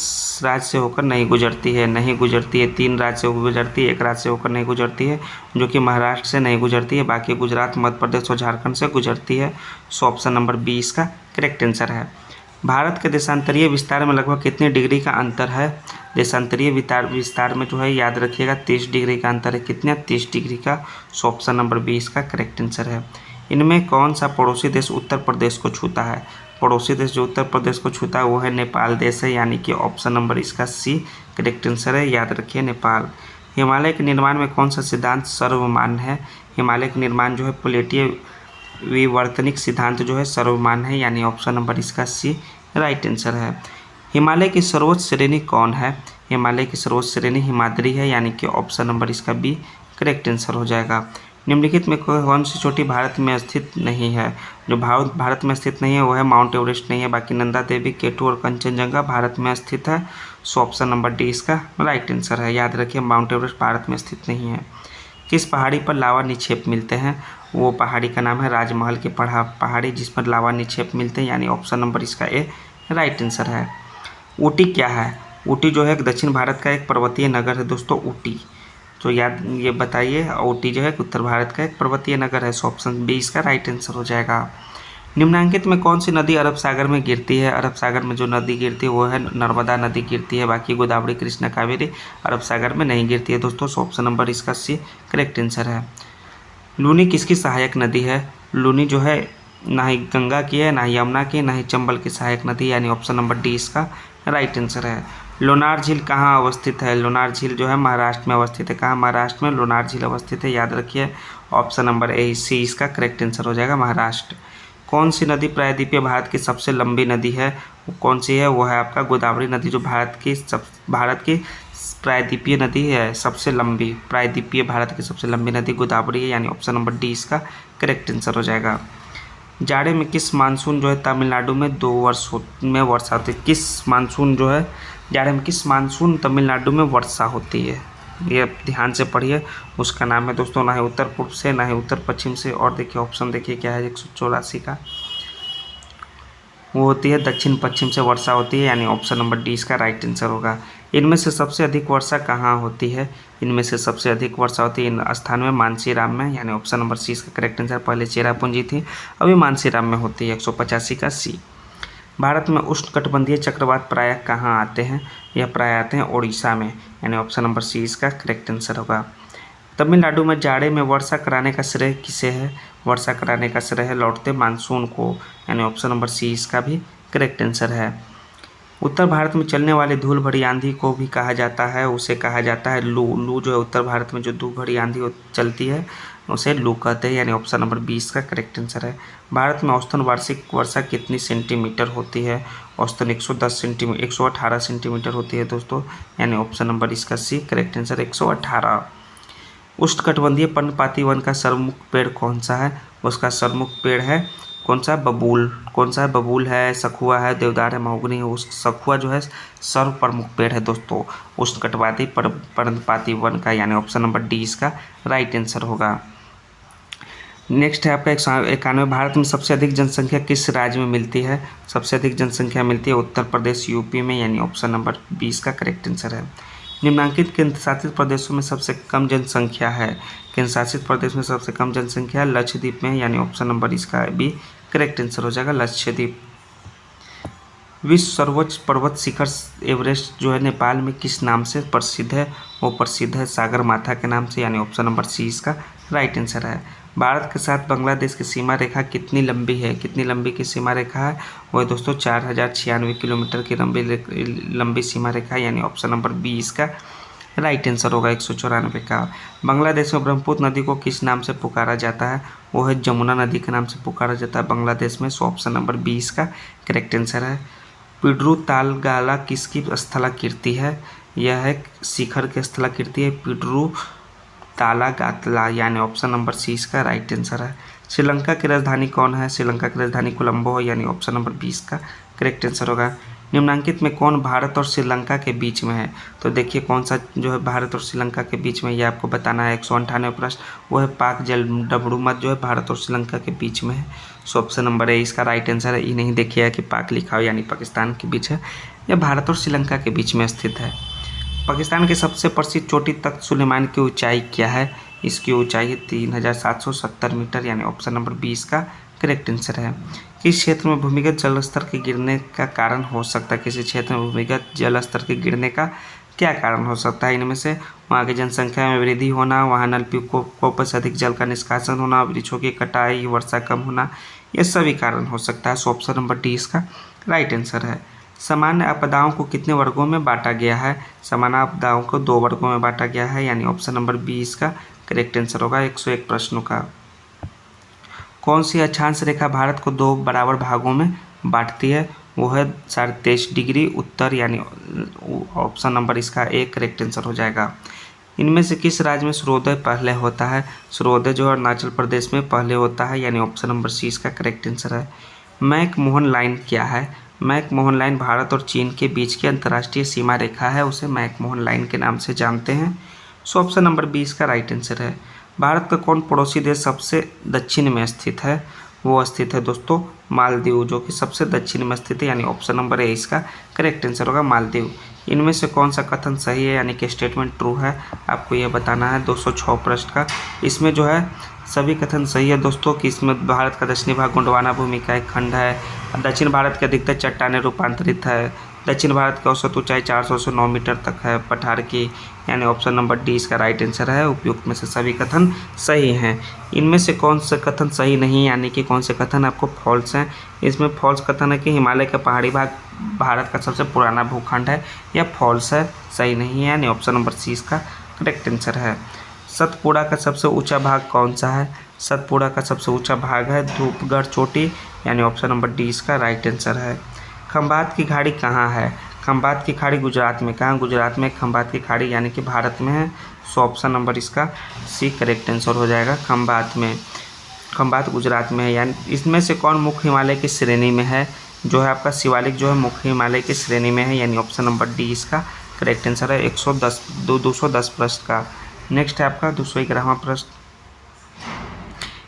A: राज्य से होकर नहीं गुजरती है? नहीं गुजरती है। 3 राज्य से गुजरती है, 1 राज्य से होकर नहीं गुजरती है, जो कि महाराष्ट्र से नहीं गुजरती है, बाकी गुजरात, मध्य प्रदेश और झारखंड से गुजरती है। सो ऑप्शन नंबर बी इसका करेक्ट आंसर है। भारत के देशांतरीय विस्तार में लगभग कितने डिग्री का अंतर है? देशांतरीय विस्तार में जो है याद रखिएगा 30 डिग्री का अंतर है। कितना? 30 डिग्री का। सो ऑप्शन नंबर बी इसका करेक्ट आंसर है। इनमें कौन सा पड़ोसी देश उत्तर प्रदेश को छूता है? पड़ोसी देश जो उत्तर प्रदेश को छूता है वो है नेपाल देश है, यानी कि ऑप्शन नंबर इसका सी करेक्ट आंसर है। याद रखिए नेपाल। हिमालय के निर्माण में कौन सा सिद्धांत सर्वमान्य है? हिमालय के निर्माण जो है प्लेटीय विवर्तनिक सिद्धांत जो है सर्वमान्य है, यानी ऑप्शन नंबर इसका सी राइट आंसर है। हिमालय की सर्वोच्च श्रेणी कौन है? हिमालय की सर्वोच्च श्रेणी हिमाद्री है, यानी कि ऑप्शन नंबर इसका बी करेक्ट आंसर हो जाएगा। निम्नलिखित में कौन सी चोटी भारत में स्थित नहीं है? जो भारत में स्थित नहीं है वो है माउंट एवरेस्ट नहीं है, बाकी नंदा देवी, केटू और कंचनजंगा भारत में स्थित है। सो ऑप्शन नंबर डी इसका राइट आंसर है। याद रखिए माउंट एवरेस्ट भारत में स्थित नहीं है। किस पहाड़ी पर लावा निक्षेप मिलते हैं? वो पहाड़ी का नाम है राजमहल की पहाड़ी, जिस पर लावा निक्षेप मिलते हैं, यानी ऑप्शन नंबर इसका ए राइट आंसर है। ऊटी क्या है? ऊटी जो है दक्षिण भारत का एक पर्वतीय नगर है दोस्तों, ऊटी। तो याद ये बताइए, ऊटी जो है उत्तर भारत का एक पर्वतीय नगर है। सो ऑप्शन बी इसका राइट आंसर हो जाएगा। निम्नलिखित में कौन सी नदी अरब सागर में गिरती है? अरब सागर में जो नदी गिरती है वो है नर्मदा नदी गिरती है, बाकी गोदावरी, कृष्णा, कावेरी अरब सागर में नहीं गिरती है दोस्तों। सो ऑप्शन नंबर इसका सी करेक्ट आंसर है। लूनी किसकी सहायक नदी है? लूनी जो है ना ही गंगा की है, ना ही यमुना की, ना ही चंबल की सहायक नदी, यानी ऑप्शन नंबर डी इसका राइट आंसर है। लोनार झील कहाँ अवस्थित है? लोनार झील जो है महाराष्ट्र में अवस्थित है। कहाँ? महाराष्ट्र में लोनार झील अवस्थित है। याद रखिए ऑप्शन नंबर ए सी इसका करेक्ट आंसर हो जाएगा, महाराष्ट्र। कौन सी नदी प्रायद्वीपीय भारत की सबसे लंबी नदी है? वो कौन सी है? वो है आपका गोदावरी नदी, जो भारत की प्रायद्वीपीय नदी है, सबसे लंबी प्रायद्वीपीय भारत की सबसे लंबी नदी गोदावरी है, यानी ऑप्शन नंबर डी इसका करेक्ट आंसर हो जाएगा। जाड़े में किस मानसून जो है तमिलनाडु में 2 वर्ष में वर्षा होती है? किस मानसून जो है जाड़े में किस मानसून तमिलनाडु में वर्षा होती है? ये ध्यान से पढ़िए। उसका नाम है दोस्तों ना ही उत्तर पूर्व से, ना ही उत्तर पश्चिम से, और देखिए ऑप्शन देखिए क्या है 184 का। वो होती है दक्षिण पश्चिम से वर्षा होती है, यानी ऑप्शन नंबर डी इसका राइट आंसर होगा। इनमें से सबसे अधिक वर्षा कहाँ होती है? इनमें से सबसे अधिक वर्षा होती है इन स्थान में मानसीराम में, यानी ऑप्शन नंबर सी इसका करेक्ट आंसर। पहले चेरापूंजी थी, अभी मानसीराम में होती है, 185 का सी। भारत में उष्णकटिबंधीय चक्रवात प्रायः कहाँ आते हैं? यह प्रायः आते हैं उड़ीसा में, यानी ऑप्शन नंबर सी इसका करेक्ट आंसर होगा। तमिलनाडु में जाड़े में वर्षा कराने का श्रेय किसे है? वर्षा कराने का श्रेय है लौटते मानसून को, यानी ऑप्शन नंबर सी इसका भी करेक्ट आंसर है। उत्तर भारत में चलने वाली धूल भरी आंधी को भी कहा जाता है, उसे कहा जाता है लू। लू जो है उत्तर भारत में जो धूल भरी आंधी चलती है उसे लू कहते हैं, यानी ऑप्शन नंबर 20 का करेक्ट आंसर है। भारत में औसतन वार्षिक वर्षा कितनी सेंटीमीटर होती है? औसतन 118 सेंटीमीटर होती है दोस्तों, यानी ऑप्शन नंबर इसका सी करेक्ट आंसर 118। उष्णकटिबंधीय पर्णपाती वन का सर्वमुख पेड़ कौन सा है? उसका सर्वमुख पेड़ है कौन सा? बबूल। कौन सा है? बबूल है, सखुआ है, देवदार है, महोगनी है। उस सखुआ जो है सर्व प्रमुख पेड़ है दोस्तों उष्णकटिबंधीय पर्णपाती वन का, यानी ऑप्शन नंबर डी इसका राइट आंसर होगा। नेक्स्ट है आपका 191। भारत में सबसे अधिक जनसंख्या किस राज्य में मिलती है? सबसे अधिक जनसंख्या मिलती है उत्तर प्रदेश यूपी में, यानी ऑप्शन नंबर 20 का करेक्ट आंसर है। निम्नांकित केंद्र शासित प्रदेशों में सबसे कम जनसंख्या है? केंद्र शासित प्रदेश में सबसे कम जनसंख्या लक्षद्वीप में, यानी ऑप्शन नंबर इसका भी करेक्ट आंसर हो जाएगा लक्षद्वीप। विश्व सर्वोच्च पर्वत शिखर एवरेस्ट जो है नेपाल में किस नाम से प्रसिद्ध है? वो प्रसिद्ध है सागरमाथा के नाम से, यानी ऑप्शन नंबर सी इसका राइट आंसर है। भारत के साथ बांग्लादेश की सीमा रेखा कितनी लंबी है? कितनी लंबी की सीमा रेखा है? वो है दोस्तों 4096 किलोमीटर की लंबी सीमा रेखा, यानी ऑप्शन नंबर बी इसका राइट आंसर होगा 194 का। बांग्लादेश में ब्रह्मपुत्र नदी को किस नाम से पुकारा जाता है? वो है जमुना नदी के नाम से पुकारा जाता है बांग्लादेश में, सो ऑप्शन नंबर 20 का करेक्ट आंसर है। पिड्रू तालगाला किसकी स्थलाकृति है? यह है शिखर की स्थलाकृति है पिड्रू तालागातला, यानी ऑप्शन नंबर सी इसका राइट आंसर है। श्रीलंका की राजधानी कौन है? श्रीलंका की राजधानी कोलंबो है, यानी ऑप्शन नंबर 20 का करेक्ट आंसर होगा। निम्नांकित में कौन भारत और श्रीलंका के बीच में है? तो देखिए कौन सा जो है भारत और श्रीलंका के बीच में, ये आपको बताना है। 198 प्रश्न, वो है पाक जल डबरूमत जो है भारत और श्रीलंका के बीच में है, सो ऑप्शन नंबर ए इसका राइट आंसर है। ये नहीं देखिएगा कि पाक लिखा हो, यानी पाकिस्तान के बीच है, यह भारत और श्रीलंका के बीच में स्थित है। पाकिस्तान की सबसे प्रसिद्ध चोटी तख्त सुलेमान की ऊंचाई क्या है? इसकी ऊंचाई है 3770 मीटर, यानी ऑप्शन नंबर 20 का करेक्ट आंसर है। किस क्षेत्र में भूमिगत जल स्तर के गिरने का कारण हो सकता है? किसी क्षेत्र में भूमिगत जल स्तर के गिरने का क्या कारण हो सकता है? इनमें से वहाँ की जनसंख्या में वृद्धि होना, वहाँ नलकूपों से अधिक जल का निष्कासन होना, वृक्षों की कटाई, वर्षा कम होना, ये सभी कारण हो सकता है, सो ऑप्शन नंबर डी इसका राइट आंसर है। सामान्य आपदाओं को कितने वर्गों में बांटा गया है? सामान्य आपदाओं को 2 वर्गों में बांटा गया है, यानी ऑप्शन नंबर बी इसका करेक्ट आंसर होगा 101 प्रश्नों का। कौन सी अक्षांश रेखा भारत को 2 बराबर भागों में बांटती है? वो है 23.5 डिग्री उत्तर, यानी ऑप्शन नंबर इसका एक करेक्ट आंसर हो जाएगा। इनमें से किस राज्य में सूर्योदय पहले होता है? सूर्योदय जो है अरुणाचल प्रदेश में पहले होता है, यानी ऑप्शन नंबर सी इसका करेक्ट आंसर है। मैकमोहन लाइन क्या है? मैकमोहन लाइन भारत और चीन के बीच की अंतर्राष्ट्रीय सीमा रेखा है, उसे मैकमोहन लाइन के नाम से जानते हैं, सो ऑप्शन नंबर 20 का राइट आंसर है। भारत का कौन पड़ोसी देश सबसे दक्षिण में स्थित है? वो स्थित है दोस्तों मालदीव, जो कि सबसे दक्षिण में स्थित है, यानी ऑप्शन नंबर ए इसका करेक्ट आंसर होगा मालदीव। इनमें से कौन सा कथन सही है, यानी कि स्टेटमेंट ट्रू है, आपको यह बताना है 206 प्रश्न का। इसमें जो है सभी कथन सही है दोस्तों कि इसमें भारत का दक्षिणी भाग गोंडवाना भूमि का एक खंड है, दक्षिण भारत के अधिकतर चट्टानें रूपांतरित है, दक्षिण भारत की औसत ऊंचाई 400 से 9 मीटर तक है पठार की, यानी ऑप्शन नंबर डी इसका राइट आंसर है। उपयुक्त में से सभी कथन सही हैं। इनमें से कौन से कथन सही नहीं, यानी कि कौन से कथन आपको फॉल्स हैं? इसमें फॉल्स कथन है कि हिमालय का पहाड़ी भाग भारत का सबसे पुराना भूखंड है, यह फॉल्स है, सही नहीं है, यानी ऑप्शन नंबर सी इसका करेक्ट आंसर है। सतपुड़ा का सबसे ऊंचा भाग कौन सा है? सतपुड़ा का सबसे ऊंचा भाग है धूपगढ़ चोटी, यानी ऑप्शन नंबर डी इसका राइट आंसर है। खंबात की खाड़ी कहाँ है? खंबात की खाड़ी गुजरात में। कहाँ? गुजरात में खंबात की खाड़ी, यानी कि भारत में है, सो ऑप्शन नंबर इसका सी करेक्ट आंसर हो जाएगा खंबात में। खंबात गुजरात में है। यानी इसमें से कौन मुख्य हिमालय की श्रेणी में है? जो है आपका शिवालिक जो है मुख्य हिमालय की श्रेणी में है, यानी ऑप्शन नंबर डी इसका करेक्ट आंसर है 210 प्रश्न का। नेक्स्ट है आपका 211वां प्रश्न।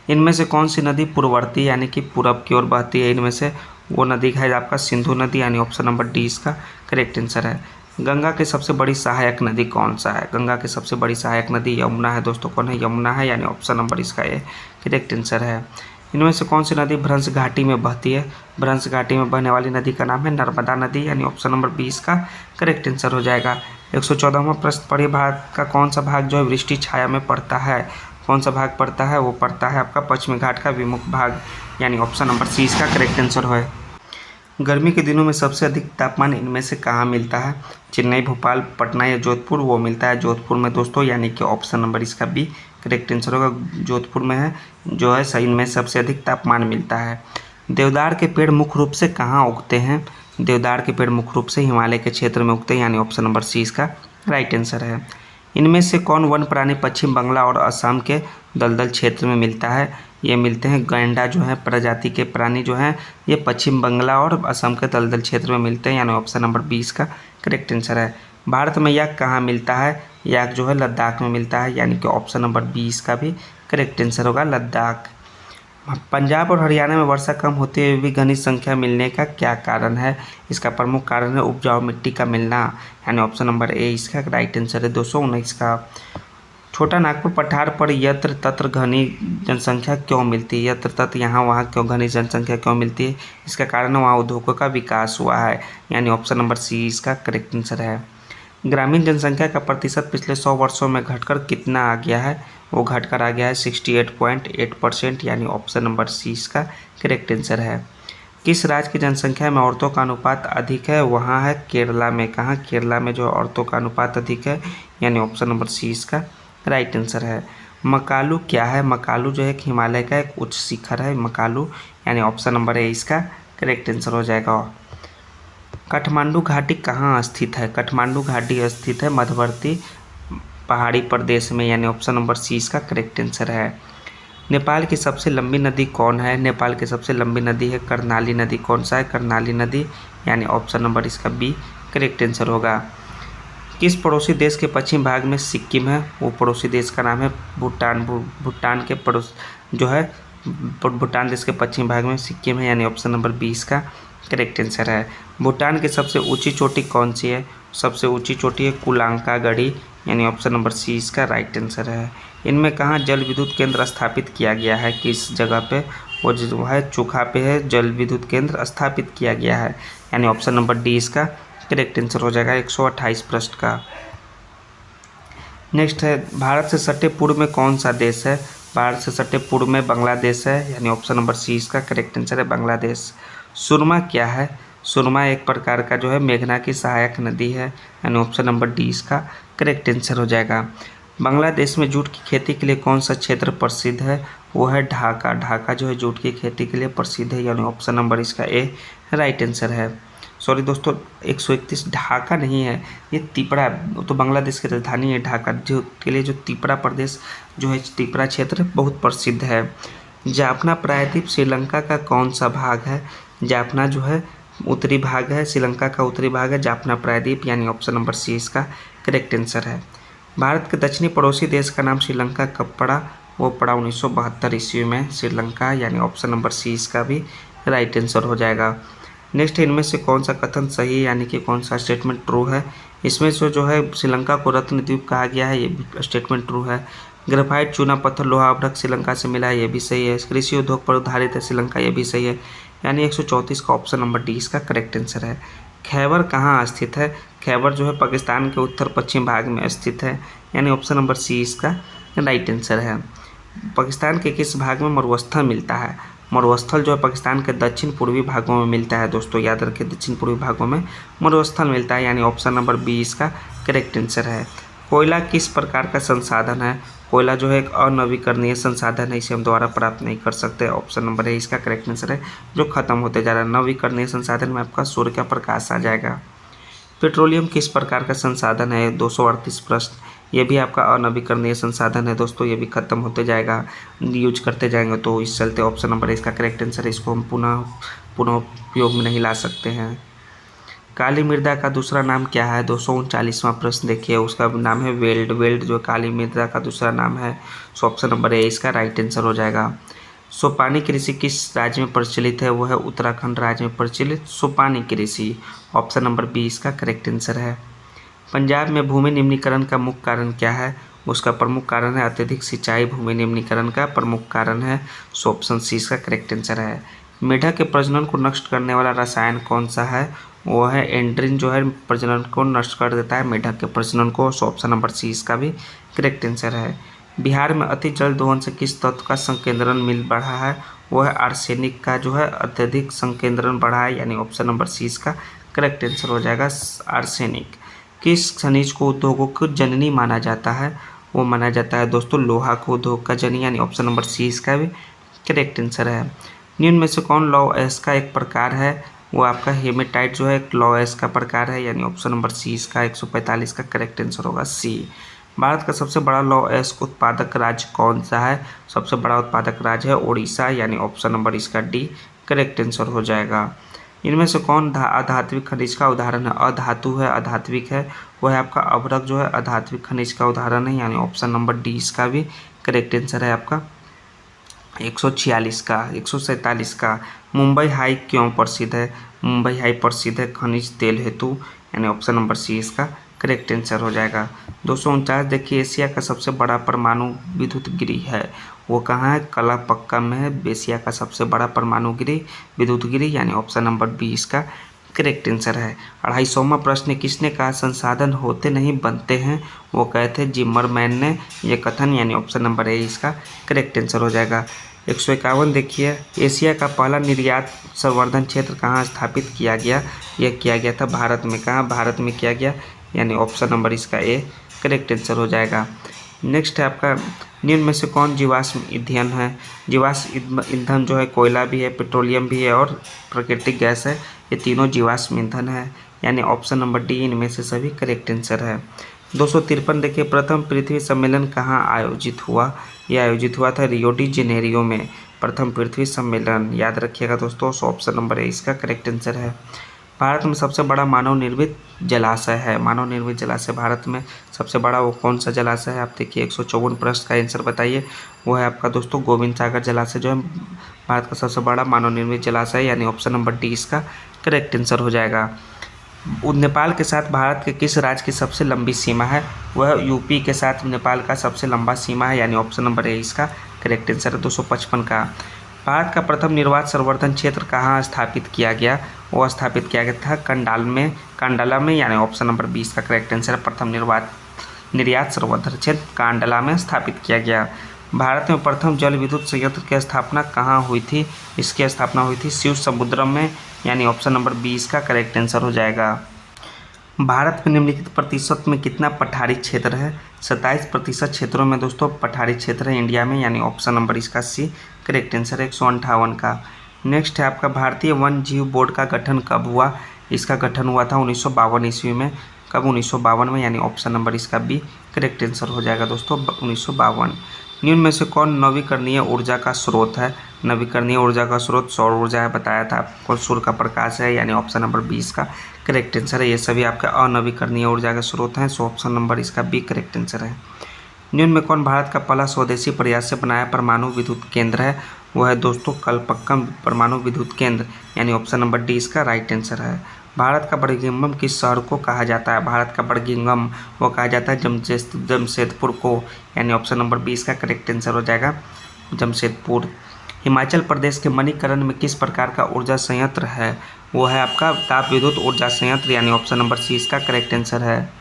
A: इनमें से कौन सी नदी पूर्ववर्ती यानी कि पूरब की ओर बहती है? इनमें से वो नदी है आपका सिंधु नदी, यानी ऑप्शन नंबर डी इसका करेक्ट आंसर है। गंगा की सबसे बड़ी सहायक नदी कौन सा है? गंगा की सबसे बड़ी सहायक नदी यमुना है दोस्तों। कौन है? यमुना है, यानी ऑप्शन नंबर इसका ए करेक्ट आंसर है। इनमें से कौन सी नदी भ्रंश घाटी में बहती है? भ्रंश घाटी में बहने वाली नदी का नाम है नर्मदा नदी, यानी ऑप्शन नंबर बी इसका करेक्ट आंसर हो जाएगा। 114वां प्रश्न पढ़िए, भारत का कौन सा भाग जो है वृष्टि छाया में पड़ता है? कौन सा भाग पड़ता है? वो पड़ता है आपका पश्चिमी घाट का विमुख भाग, यानी ऑप्शन नंबर सी इसका करेक्ट आंसर है। गर्मी के दिनों में सबसे अधिक तापमान इनमें से कहाँ मिलता है? चेन्नई, भोपाल, पटना या जोधपुर? वो मिलता है जोधपुर में दोस्तों, यानी कि ऑप्शन नंबर इसका बी करेक्ट आंसर होगा। जोधपुर में है जो है सही में सबसे अधिक तापमान मिलता है। देवदार के पेड़ मुख्य रूप से कहाँ उगते हैं? देवदार के पेड़ मुख्य रूप से हिमालय के क्षेत्र में उगते हैं, यानी ऑप्शन नंबर सी इसका राइट आंसर है। इनमें से कौन वन प्राणी पश्चिम बंगाल और असम के दलदल क्षेत्र में मिलता है? ये मिलते हैं गैंडा जो है प्रजाति के प्राणी जो हैं ये पश्चिम बंगाल और असम के दलदल क्षेत्र में मिलते हैं, यानी ऑप्शन नंबर 20 का करेक्ट आंसर है। भारत में याक कहाँ मिलता है? याक जो है लद्दाख में मिलता है, यानी कि ऑप्शन नंबर 20 का भी करेक्ट आंसर होगा लद्दाख। पंजाब और हरियाणा में वर्षा कम होते हुए भी घनी संख्या मिलने का क्या कारण है? इसका प्रमुख कारण है उपजाऊ मिट्टी का मिलना, यानी ऑप्शन नंबर ए इसका राइट आंसर है 219 का। छोटा नागपुर पठार पर यत्र तत्र घनी जनसंख्या क्यों मिलती है? यत्र तत्र यहाँ वहाँ क्यों घनी जनसंख्या क्यों मिलती है? इसका कारण वहाँ उद्योगों का विकास हुआ है, यानी ऑप्शन नंबर सी इसका करेक्ट आंसर है। ग्रामीण जनसंख्या का प्रतिशत पिछले 100 वर्षों में घटकर कितना आ गया है? वो घटकर आ गया है 68.8%, यानी ऑप्शन नंबर सी इसका करेक्ट आंसर है। किस राज्य की जनसंख्या में औरतों का अनुपात अधिक है? वहाँ है केरला में। कहाँ? केरला में जो औरतों का अनुपात अधिक है, यानी ऑप्शन नंबर सी इसका राइट आंसर है। मकालू क्या है? मकालू जो है हिमालय का एक उच्च शिखर है मकालू, यानी ऑप्शन नंबर ए इसका करेक्ट आंसर हो जाएगा। काठमांडू घाटी कहाँ स्थित है? काठमांडू घाटी स्थित है मध्यवर्ती पहाड़ी प्रदेश में, यानी ऑप्शन नंबर सी इसका करेक्ट आंसर है। नेपाल की सबसे लंबी नदी कौन है? नेपाल की सबसे लंबी नदी है कर्णाली नदी। कौन सा है? कर्णाली नदी, यानी ऑप्शन नंबर इसका बी करेक्ट आंसर होगा। किस पड़ोसी देश के पश्चिम भाग में सिक्किम है? वो पड़ोसी देश का नाम है भूटान। भूटान के पड़ोस जो है भूटान देश के पश्चिम भाग में सिक्किम है, यानी ऑप्शन नंबर 20 का करेक्ट आंसर है। भूटान की सबसे ऊंची चोटी कौन सी है? सबसे ऊंची चोटी है कुलांका गढ़ी, यानी ऑप्शन नंबर सी इसका राइट आंसर है। इनमें कहाँ जल विद्युत केंद्र स्थापित किया गया है? किस जगह पे? वो जो है चोखा पे है जल विद्युत केंद्र स्थापित किया गया है, यानी ऑप्शन नंबर डी इसका करेक्ट आंसर हो जाएगा 128 प्रश्न का। नेक्स्ट है भारत से सटे पूर्व में कौन सा देश है? भारत से सटे पूर्व में बांग्लादेश है, यानी ऑप्शन नंबर सी इसका करेक्ट आंसर है बांग्लादेश। सुरमा क्या है? सुरमा एक प्रकार का जो है मेघना की सहायक नदी है, यानी ऑप्शन नंबर डी इसका करेक्ट आंसर हो जाएगा। बांग्लादेश में जूट की खेती के लिए कौन सा क्षेत्र प्रसिद्ध है? वो है ढाका। ढाका जो है जूट की खेती के लिए प्रसिद्ध है, यानी ऑप्शन नंबर इसका ए राइट आंसर है। सॉरी दोस्तों 131 ढाका नहीं है, ये तिपड़ा तो बांग्लादेश की राजधानी है ढाका जो के लिए जो तिपड़ा प्रदेश जो है तिपड़ा क्षेत्र बहुत प्रसिद्ध है। जाफना प्रायद्वीप श्रीलंका का कौन सा भाग है? जाफना जो है उत्तरी भाग है, श्रीलंका का उत्तरी भाग है जाफना प्रायद्वीप, यानी ऑप्शन नंबर सी इसका करेक्ट आंसर है। भारत के दक्षिणी पड़ोसी देश का नाम श्रीलंका कब पड़ा? वो पड़ा 1972 ईस्वी में श्रीलंका, यानी ऑप्शन नंबर सी इसका भी राइट आंसर हो जाएगा। नेक्स्ट इनमें से कौन सा कथन सही है, यानी कि कौन सा स्टेटमेंट ट्रू है? इसमें से जो है श्रीलंका को रत्न द्वीप कहा गया है, ये भी स्टेटमेंट ट्रू है। ग्रेफाइट चूना पत्थर लोहा अभ्रक श्रीलंका से मिला है, ये भी सही है। कृषि उद्योग पर आधारित है श्रीलंका, ये भी सही है, यानी 134 का ऑप्शन नंबर डी इसका करेक्ट आंसर है। खैबर कहाँ स्थित है? खैबर जो है पाकिस्तान के उत्तर पश्चिम भाग में स्थित है, यानी ऑप्शन नंबर सी इसका राइट आंसर है। पाकिस्तान के किस भाग में मरुस्थल मिलता है? मरुस्थल जो है पाकिस्तान के दक्षिण पूर्वी भागों में मिलता है दोस्तों, याद रखें दक्षिण पूर्वी भागों में मरुस्थल मिलता है, यानी ऑप्शन नंबर बी इसका करेक्ट आंसर है। कोयला किस प्रकार का संसाधन है? कोयला जो है एक अनवीकरणीय संसाधन है, इसे हम दोबारा प्राप्त नहीं कर सकते, ऑप्शन नंबर ए इसका करेक्ट आंसर है जो खत्म होते जा रहा है। नवीकरणीय संसाधन में आपका सूर्य का प्रकाश आ जाएगा। पेट्रोलियम किस प्रकार का संसाधन है? 238 प्रश्न, ये भी आपका अनवीकरणीय संसाधन है दोस्तों, ये भी खत्म होते जाएगा, यूज करते जाएंगे, तो इस चलते ऑप्शन नंबर इसका करेक्ट आंसर है, इसको हम पुनः उपयोग में नहीं ला सकते हैं। काली मृदा का दूसरा नाम क्या है? 239वां प्रश्न देखिए, उसका नाम है वेल्ड। वेल्ड जो काली मृदा का दूसरा नाम है। सो ऑप्शन नंबर ए इसका राइट आंसर हो जाएगा। सोपानी कृषि किस राज्य में प्रचलित है? वो है उत्तराखंड राज्य में प्रचलित सोपानी कृषि। ऑप्शन नंबर बी इसका करेक्ट आंसर है। पंजाब में भूमि निम्नीकरण का मुख्य कारण क्या है? उसका प्रमुख कारण है अत्यधिक सिंचाई भूमि निम्नीकरण का प्रमुख कारण है। सो ऑप्शन सी इसका करेक्ट आंसर है। मेढक के प्रजनन को नष्ट करने वाला रसायन कौन सा है? वो है एंड्रिन, जो है प्रजनन को नष्ट कर देता है मेढक के प्रजनन को। सो ऑप्शन नंबर सी इसका भी करेक्ट आंसर है। बिहार में अति जल दोहन से किस तत्व का संकेंद्रण मिल बढ़ा है? वो है आर्सेनिक का जो है अत्यधिक संकेंद्रण बढ़ा है, यानी ऑप्शन नंबर सी इसका करेक्ट आंसर हो जाएगा आर्सेनिक। किस खनिज को उद्योगों को जननी माना जाता है? वो माना जाता है दोस्तों लोहा को उद्योग का जननी, यानी ऑप्शन नंबर सी इसका भी करेक्ट आंसर है। निम्न में से कौन लौह अयस्क का एक प्रकार है? वो आपका हेमेटाइट जो है एक लौह अयस्क का प्रकार है, यानी ऑप्शन नंबर सी इसका 145 का करेक्ट आंसर होगा सी। भारत का सबसे बड़ा लौह अयस्क उत्पादक राज्य कौन सा है? सबसे बड़ा उत्पादक राज्य है उड़ीसा, यानी ऑप्शन नंबर इसका डी करेक्ट आंसर हो जाएगा। इनमें से कौन अधात्विक खनिज का उदाहरण है? अधातु है, अधात्विक है, वो है आपका अभ्रक जो है अधात्विक खनिज का उदाहरण है, यानी ऑप्शन नंबर डी इसका भी करेक्ट आंसर है आपका 146 का। 147 का मुंबई हाई क्यों प्रसिद्ध है? मुंबई हाई प्रसिद्ध है खनिज तेल हेतु, यानी ऑप्शन नंबर सी इसका करेक्ट आंसर हो जाएगा। 249 देखिए, एशिया का सबसे बड़ा परमाणु विद्युत गृह है, वो कहाँ है? कलापक्का में है एशिया का सबसे बड़ा परमाणु गृह विद्युत गृह, यानी ऑप्शन नंबर बी इसका करेक्ट आंसर है। 250वां प्रश्न, किसने कहा संसाधन होते नहीं बनते हैं? वो कहे थे जिम्मरमैन ने ये कथन, यानी ऑप्शन नंबर ए इसका करेक्ट आंसर हो जाएगा। 151 देखिए, एशिया का पहला निर्यात संवर्धन क्षेत्र कहाँ स्थापित किया गया? यह किया गया था भारत में। कहाँ? भारत में किया गया, यानी ऑप्शन नंबर इसका ए करेक्ट आंसर हो जाएगा। नेक्स्ट है आपका, निम्न में से कौन जीवाश्म ईंधन है? जीवाश्म ईंधन जो है कोयला भी है, पेट्रोलियम भी है और प्राकृतिक गैस है, ये तीनों जीवाश्म ईंधन है, यानी ऑप्शन नंबर डी इनमें से सभी करेक्ट आंसर है। 253 देखिए, प्रथम पृथ्वी सम्मेलन कहाँ आयोजित हुआ? यह आयोजित हुआ था रियो डी जेनेरियो में। प्रथम पृथ्वी सम्मेलन याद रखिएगा दोस्तों, सो ऑप्शन नंबर ए इसका करेक्ट आंसर है। भारत में सबसे बड़ा मानव निर्मित जलाशय है। मानव निर्मित जलाशय भारत में सबसे बड़ा वो कौन सा जलाशय है? आप देखिए 154 प्रश्न का आंसर बताइए। वो है आपका दोस्तों गोविंद सागर जलाशय जो है भारत का सबसे बड़ा मानव निर्मित जलाशय है, यानी ऑप्शन नंबर डी इसका करेक्ट आंसर हो जाएगा। नेपाल के साथ भारत के किस राज्य की सबसे लंबी सीमा है? वह यूपी के साथ नेपाल का सबसे लंबा सीमा है, यानी ऑप्शन नंबर ए इसका करेक्ट आंसर है। 255 का, भारत का प्रथम निर्वात संवर्धन क्षेत्र कहाँ स्थापित किया गया? वो स्थापित किया गया था कांडला में, यानी ऑप्शन नंबर 20 का करेक्ट आंसर है। प्रथम निर्यात संवर्धन क्षेत्र कांडला में स्थापित किया गया। भारत में प्रथम जल विद्युत संयंत्र की स्थापना कहाँ हुई थी? इसकी स्थापना हुई थी शिव समुद्रम में, यानी ऑप्शन नंबर 20 का करेक्ट आंसर हो जाएगा। भारत में निम्नलिखित प्रतिशत में कितना पठारी क्षेत्र है? 27% क्षेत्रों में दोस्तों पठारी क्षेत्र है इंडिया में, यानी ऑप्शन नंबर इसका सी करेक्ट आंसर है 158 का। नेक्स्ट है आपका, भारतीय वन जीव बोर्ड का गठन कब हुआ? इसका गठन हुआ था 1952 ईस्वी में। कब? 1952 में, यानी ऑप्शन नंबर इसका बी करेक्ट आंसर हो जाएगा दोस्तों 1952। निम्न में से कौन नवीकरणीय ऊर्जा का स्रोत है? नवीकरणीय ऊर्जा का स्रोत सौर ऊर्जा है, बताया था आपको, सूर्य का प्रकाश है, यानी ऑप्शन नंबर 20 का करेक्ट आंसर है। ये सभी आपके अनवीकरणीय ऊर्जा के स्रोत हैं, सो ऑप्शन नंबर इसका बी करेक्ट आंसर है। निम्न में कौन भारत का पहला स्वदेशी प्रयास से बनाया परमाणु विद्युत केंद्र है? वो है दोस्तों कलपक्कम परमाणु विद्युत केंद्र, यानी ऑप्शन नंबर डी इसका राइट आंसर है। भारत का बड़गिंगम किस शहर को कहा जाता है? भारत का बड़गिंगम वो कहा जाता है जमशेदपुर को, यानी ऑप्शन नंबर 20 का करेक्ट आंसर हो जाएगा जमशेदपुर। हिमाचल प्रदेश के मणिकरण में किस प्रकार का ऊर्जा संयंत्र है? वो है आपका ताप विद्युत ऊर्जा संयंत्र, यानी ऑप्शन नंबर सी इसका करेक्ट आंसर है।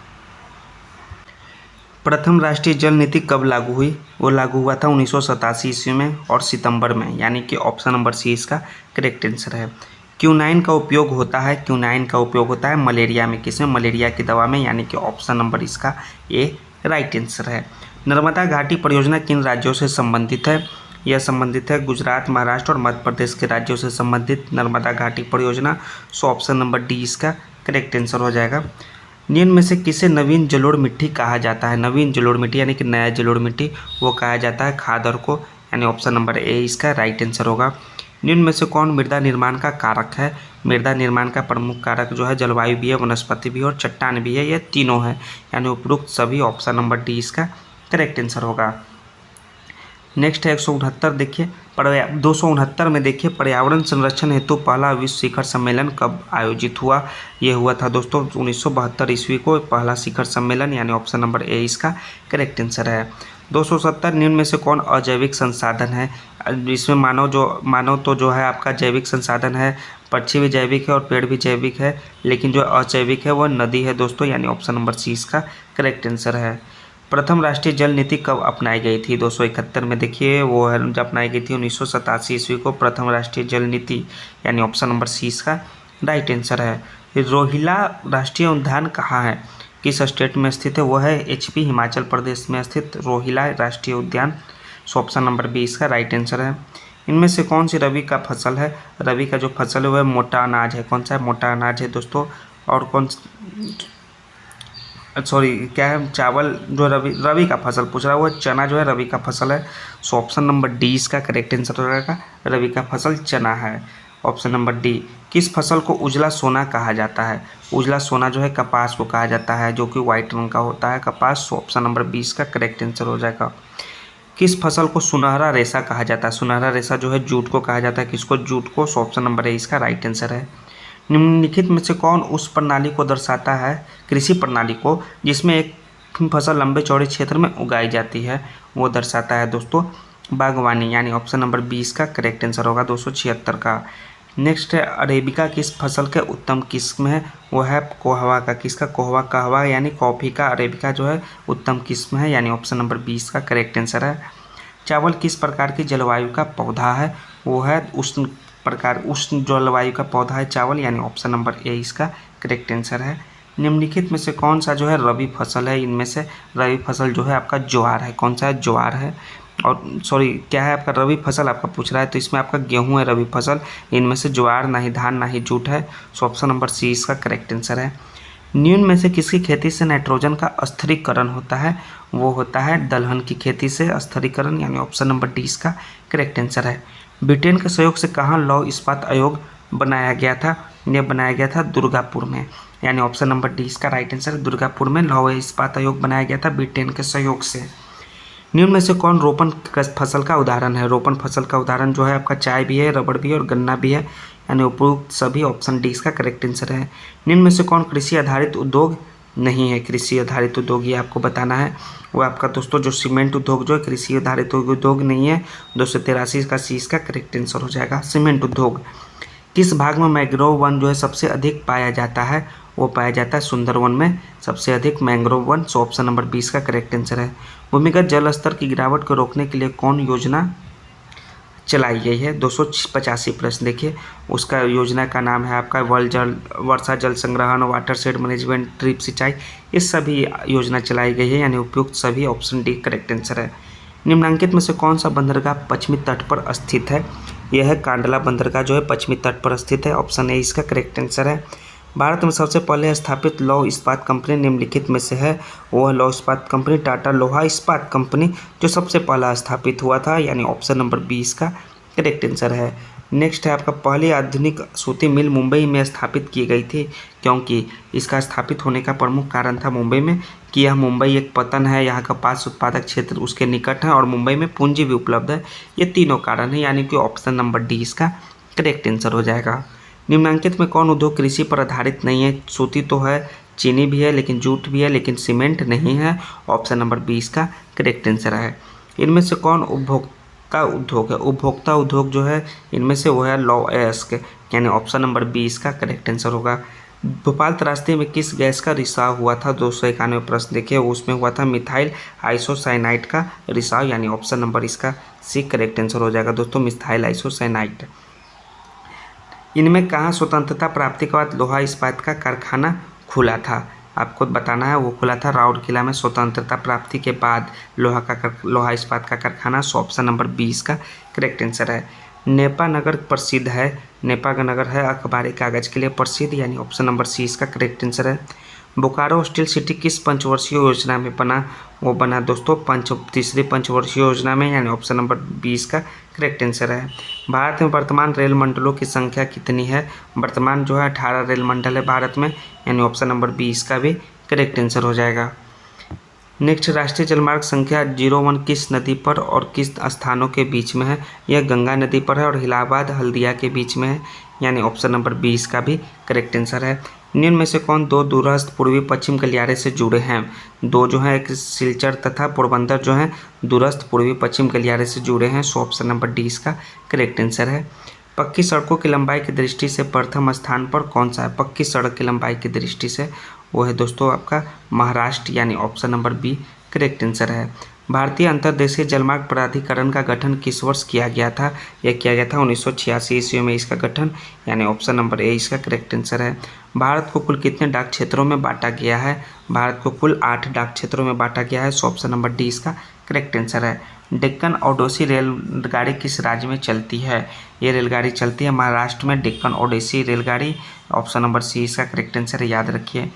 A: प्रथम राष्ट्रीय जल नीति कब लागू हुई? वो लागू हुआ था 1987 ईस्वी में और सितंबर में, यानी कि ऑप्शन नंबर सी इसका करेक्ट आंसर है। क्यूनाइन का उपयोग होता है, क्यूनाइन का उपयोग होता है मलेरिया में, किसमें? मलेरिया की दवा में, यानी कि ऑप्शन नंबर इसका ए राइट आंसर है। नर्मदा घाटी परियोजना किन राज्यों से संबंधित है? यह संबंधित है गुजरात, महाराष्ट्र और मध्य प्रदेश के राज्यों से संबंधित नर्मदा घाटी परियोजना, सो ऑप्शन नंबर डी इसका करेक्ट आंसर हो जाएगा। निम्न में से किसे नवीन जलोढ़ मिट्टी कहा जाता है? नवीन जलोढ़ मिट्टी यानी कि नया जलोढ़ मिट्टी वो कहा जाता है खादर को, यानी ऑप्शन नंबर ए इसका राइट आंसर होगा। निम्न में से कौन मृदा निर्माण का कारक है? मृदा निर्माण का प्रमुख कारक जो है जलवायु भी है, वनस्पति भी है और चट्टान भी है, ये तीनों है, यानी उपरोक्त सभी। ऑप्शन नंबर डी इसका करेक्ट आंसर होगा। नेक्स्ट है 169 देखिए, 269 में देखिए, पर्यावरण संरक्षण हेतु पहला विश्व शिखर सम्मेलन कब आयोजित हुआ? ये हुआ था दोस्तों 1972 ईस्वी को पहला शिखर सम्मेलन, यानी ऑप्शन नंबर ए इसका करेक्ट आंसर है। 270 निम्न में से कौन अजैविक संसाधन है? इसमें मानव तो जो है आपका जैविक संसाधन है, पक्षी भी जैविक है और पेड़ भी जैविक है, लेकिन जो अजैविक है वह नदी है दोस्तों, यानी ऑप्शन नंबर सी इसका करेक्ट आंसर है। प्रथम राष्ट्रीय जल नीति कब अपनाई गई थी? 271 में देखिए, वो है जब अपनाई गई थी 1987 ईस्वी को प्रथम राष्ट्रीय जल नीति, यानी ऑप्शन नंबर सी इसका राइट आंसर है। रोहिला राष्ट्रीय उद्यान कहाँ है, किस स्टेट में स्थित है? वो है HP हिमाचल प्रदेश में स्थित रोहिला राष्ट्रीय उद्यान, सो ऑप्शन नंबर बी इसका राइट आंसर है। इनमें से कौन सी रबी का फसल है? रबी का जो फसल है वह मोटा अनाज है। कौन सा है? मोटा अनाज है दोस्तों। और क्या है? चावल जो रबी का फसल पूछ रहा है, वो चना जो है रबी का फसल है, सो ऑप्शन नंबर डी इसका करेक्ट आंसर हो जाएगा। रबी का फसल चना है, ऑप्शन नंबर डी। किस फसल को उजला सोना कहा जाता है? उजला सोना जो है कपास को कहा जाता है, जो कि व्हाइट रंग का होता है कपास, सो ऑप्शन नंबर बी इसका करेक्ट आंसर हो जाएगा। किस फसल को सुनहरा रेशा कहा जाता है? सुनहरा रेशा जो है जूट को कहा जाता है। किसको? जूट को, सो ऑप्शन नंबर ए इसका राइट आंसर है। निम्नलिखित में से कौन उस प्रणाली को दर्शाता है, कृषि प्रणाली को, जिसमें एक फसल लंबे चौड़े क्षेत्र में उगाई जाती है? वो दर्शाता है दोस्तों बागवानी, यानी ऑप्शन नंबर 20 का करेक्ट आंसर होगा 276 का। नेक्स्ट है अरेबिका किस फसल के उत्तम किस्म है? वो है कोहवा का। किसका? कोहवा, कहवा यानी कॉफ़ी का अरेबिका जो है उत्तम किस्म है, यानी ऑप्शन नंबर 20 का करेक्ट आंसर है। चावल किस प्रकार की जलवायु का पौधा है? वो है उष्ण जलवायु का पौधा है चावल, यानी ऑप्शन नंबर ए इसका करेक्ट आंसर है। निम्नलिखित में से कौन सा जो है रबी फसल है? इनमें से रबी फसल जो है आपका ज्वार है। कौन सा है? ज्वार है। और क्या है आपका? रबी फसल आपका पूछ रहा है, तो इसमें आपका गेहूं है रबी फसल। इनमें से ज्वार, ना ही धान ना ही जूट है, सो ऑप्शन नंबर सी इसका करेक्ट आंसर है। निम्न में से किसकी खेती से नाइट्रोजन का स्थिरीकरण होता है? वो होता है दलहन की खेती से स्थिरीकरण, यानी ऑप्शन नंबर डी इसका करेक्ट आंसर है। ब्रिटेन के सहयोग से कहाँ लौह इस्पात आयोग बनाया गया था? यह बनाया गया था दुर्गापुर में, यानी ऑप्शन नंबर डी इसका राइट आंसर है। दुर्गापुर में लौह इस्पात आयोग बनाया गया था ब्रिटेन के सहयोग से। निम्न में से कौन रोपण फसल का उदाहरण है? रोपण फसल का उदाहरण जो है आपका चाय भी है, रबड़ भी है और गन्ना भी है, यानी उपरोक्त सभी ऑप्शन डी इसका करेक्ट आंसर है। निम्न में से कौन कृषि आधारित उद्योग नहीं है? कृषि आधारित उद्योग ये आपको बताना है। वो आपका दोस्तों जो सीमेंट उद्योग जो है कृषि आधारित उद्योग नहीं है, 283 का सी इसका करेक्ट आंसर हो जाएगा। सीमेंट उद्योग। किस भाग में मैंग्रोव वन जो है सबसे अधिक पाया जाता है? वो पाया जाता है सुंदरवन में सबसे अधिक मैंग्रोव वन, सो ऑप्शन नंबर 20 का करेक्ट आंसर है। भूमिगत जल स्तर की गिरावट को रोकने के लिए कौन योजना चलाई गई है? 285 प्रश्न देखिए, उसका योजना का नाम है आपका वर्षा जल संग्रहण, वाटर शेड मैनेजमेंट, ड्रिप सिंचाई, ये सभी योजना चलाई गई है, यानी उपयुक्त सभी ऑप्शन डी करेक्ट आंसर है। निम्नलिखित में से कौन सा बंदरगाह पश्चिमी तट पर स्थित है? यह है कांडला बंदरगाह जो है पश्चिमी तट पर स्थित है, ऑप्शन ए इसका करेक्ट आंसर है। भारत में सबसे पहले स्थापित लौह इस्पात कंपनी निम्नलिखित में से है? वो है लौह इस्पात कंपनी टाटा लोहा इस्पात कंपनी, जो सबसे पहला स्थापित हुआ था, यानी ऑप्शन नंबर 20 का करेक्ट आंसर है। नेक्स्ट है आपका पहली आधुनिक सूती मिल मुंबई में स्थापित की गई थी, क्योंकि इसका स्थापित होने का प्रमुख कारण था मुंबई में कि यह मुंबई एक पतन है, यहाँ कपास उत्पादक क्षेत्र उसके निकट है और मुंबई में पूंजी भी उपलब्ध है। ये तीनों कारण है, यानी कि ऑप्शन नंबर डी इसका करेक्ट आंसर हो जाएगा। निम्नलिखित में कौन उद्योग कृषि पर आधारित नहीं है? सूती तो है, चीनी भी है, लेकिन जूट भी है, लेकिन सीमेंट नहीं है, ऑप्शन नंबर 20 का करेक्ट आंसर है। इनमें से कौन उपभोक्ता उद्योग है? उपभोक्ता उद्योग जो है इनमें से वो है लौह अयस्क, यानी ऑप्शन नंबर 20 का करेक्ट आंसर होगा। भोपाल त्रासदी में किस गैस का रिसाव हुआ था? 291 प्रश्न देखिए, उसमें हुआ था मिथाइल आइसोसाइनाइड का रिसाव, यानी ऑप्शन नंबर इसका सी करेक्ट आंसर हो जाएगा दोस्तों, मिथाइल आइसोसाइनाइड। इनमें कहाँ स्वतंत्रता प्राप्ति के बाद लोहा इस्पात का कारखाना खुला था? आपको बताना है, वो खुला था राउरकेला में स्वतंत्रता प्राप्ति के बाद लोहा इस्पात का कारखाना, सो ऑप्शन नंबर 20 का करेक्ट आंसर है। नेपा नगर प्रसिद्ध है? नेपा का नगर है अखबारी कागज के लिए प्रसिद्ध, यानी ऑप्शन नंबर सी इसका करेक्ट आंसर है। बोकारो स्टील सिटी किस पंचवर्षीय योजना में बना? वो बना दोस्तों तीसरी पंचवर्षीय योजना में, यानी ऑप्शन नंबर 20 का करेक्ट आंसर है। भारत में वर्तमान रेल मंडलों की संख्या कितनी है? वर्तमान जो है 18 रेल मंडल है भारत में, यानी ऑप्शन नंबर 20 का भी करेक्ट आंसर हो जाएगा। नेक्स्ट, राष्ट्रीय जलमार्ग संख्या 01 किस नदी पर और किस स्थानों के बीच में है? यह गंगा नदी पर है और इलाहाबाद हल्दिया के बीच में है, यानी ऑप्शन नंबर 20 का भी करेक्ट आंसर है। निम्न में से कौन दो दूरस्थ पूर्वी पश्चिम गलियारे से जुड़े हैं? दो जो है, एक सिलचर तथा पोरबंदर जो है दूरस्थ पूर्वी पश्चिम गलियारे से जुड़े हैं, सो ऑप्शन नंबर 20 का करेक्ट आंसर है। पक्की सड़कों की लंबाई की दृष्टि से प्रथम स्थान पर कौन सा है? पक्की सड़क की लंबाई की दृष्टि से वो है दोस्तों आपका महाराष्ट्र, यानी option number B correct answer है। भारतीय अंतर्देशीय जलमार्ग प्राधिकरण का गठन किस वर्ष किया गया था? यह किया गया था 1986 ईस्वी में इसका गठन, यानी ऑप्शन नंबर ए इसका करेक्ट आंसर है। भारत को कुल कितने डाक क्षेत्रों में बांटा गया है? भारत को कुल 8 डाक क्षेत्रों में बांटा गया है, सो ऑप्शन नंबर डी इसका करेक्ट आंसर है। डेक्कन ओडिसी रेलगाड़ी किस राज्य में चलती है? ये रेलगाड़ी चलती है महाराष्ट्र में, डेक्कन ओडिसी रेलगाड़ी, ऑप्शन नंबर सी इसका करेक्ट आंसर है, याद रखिए।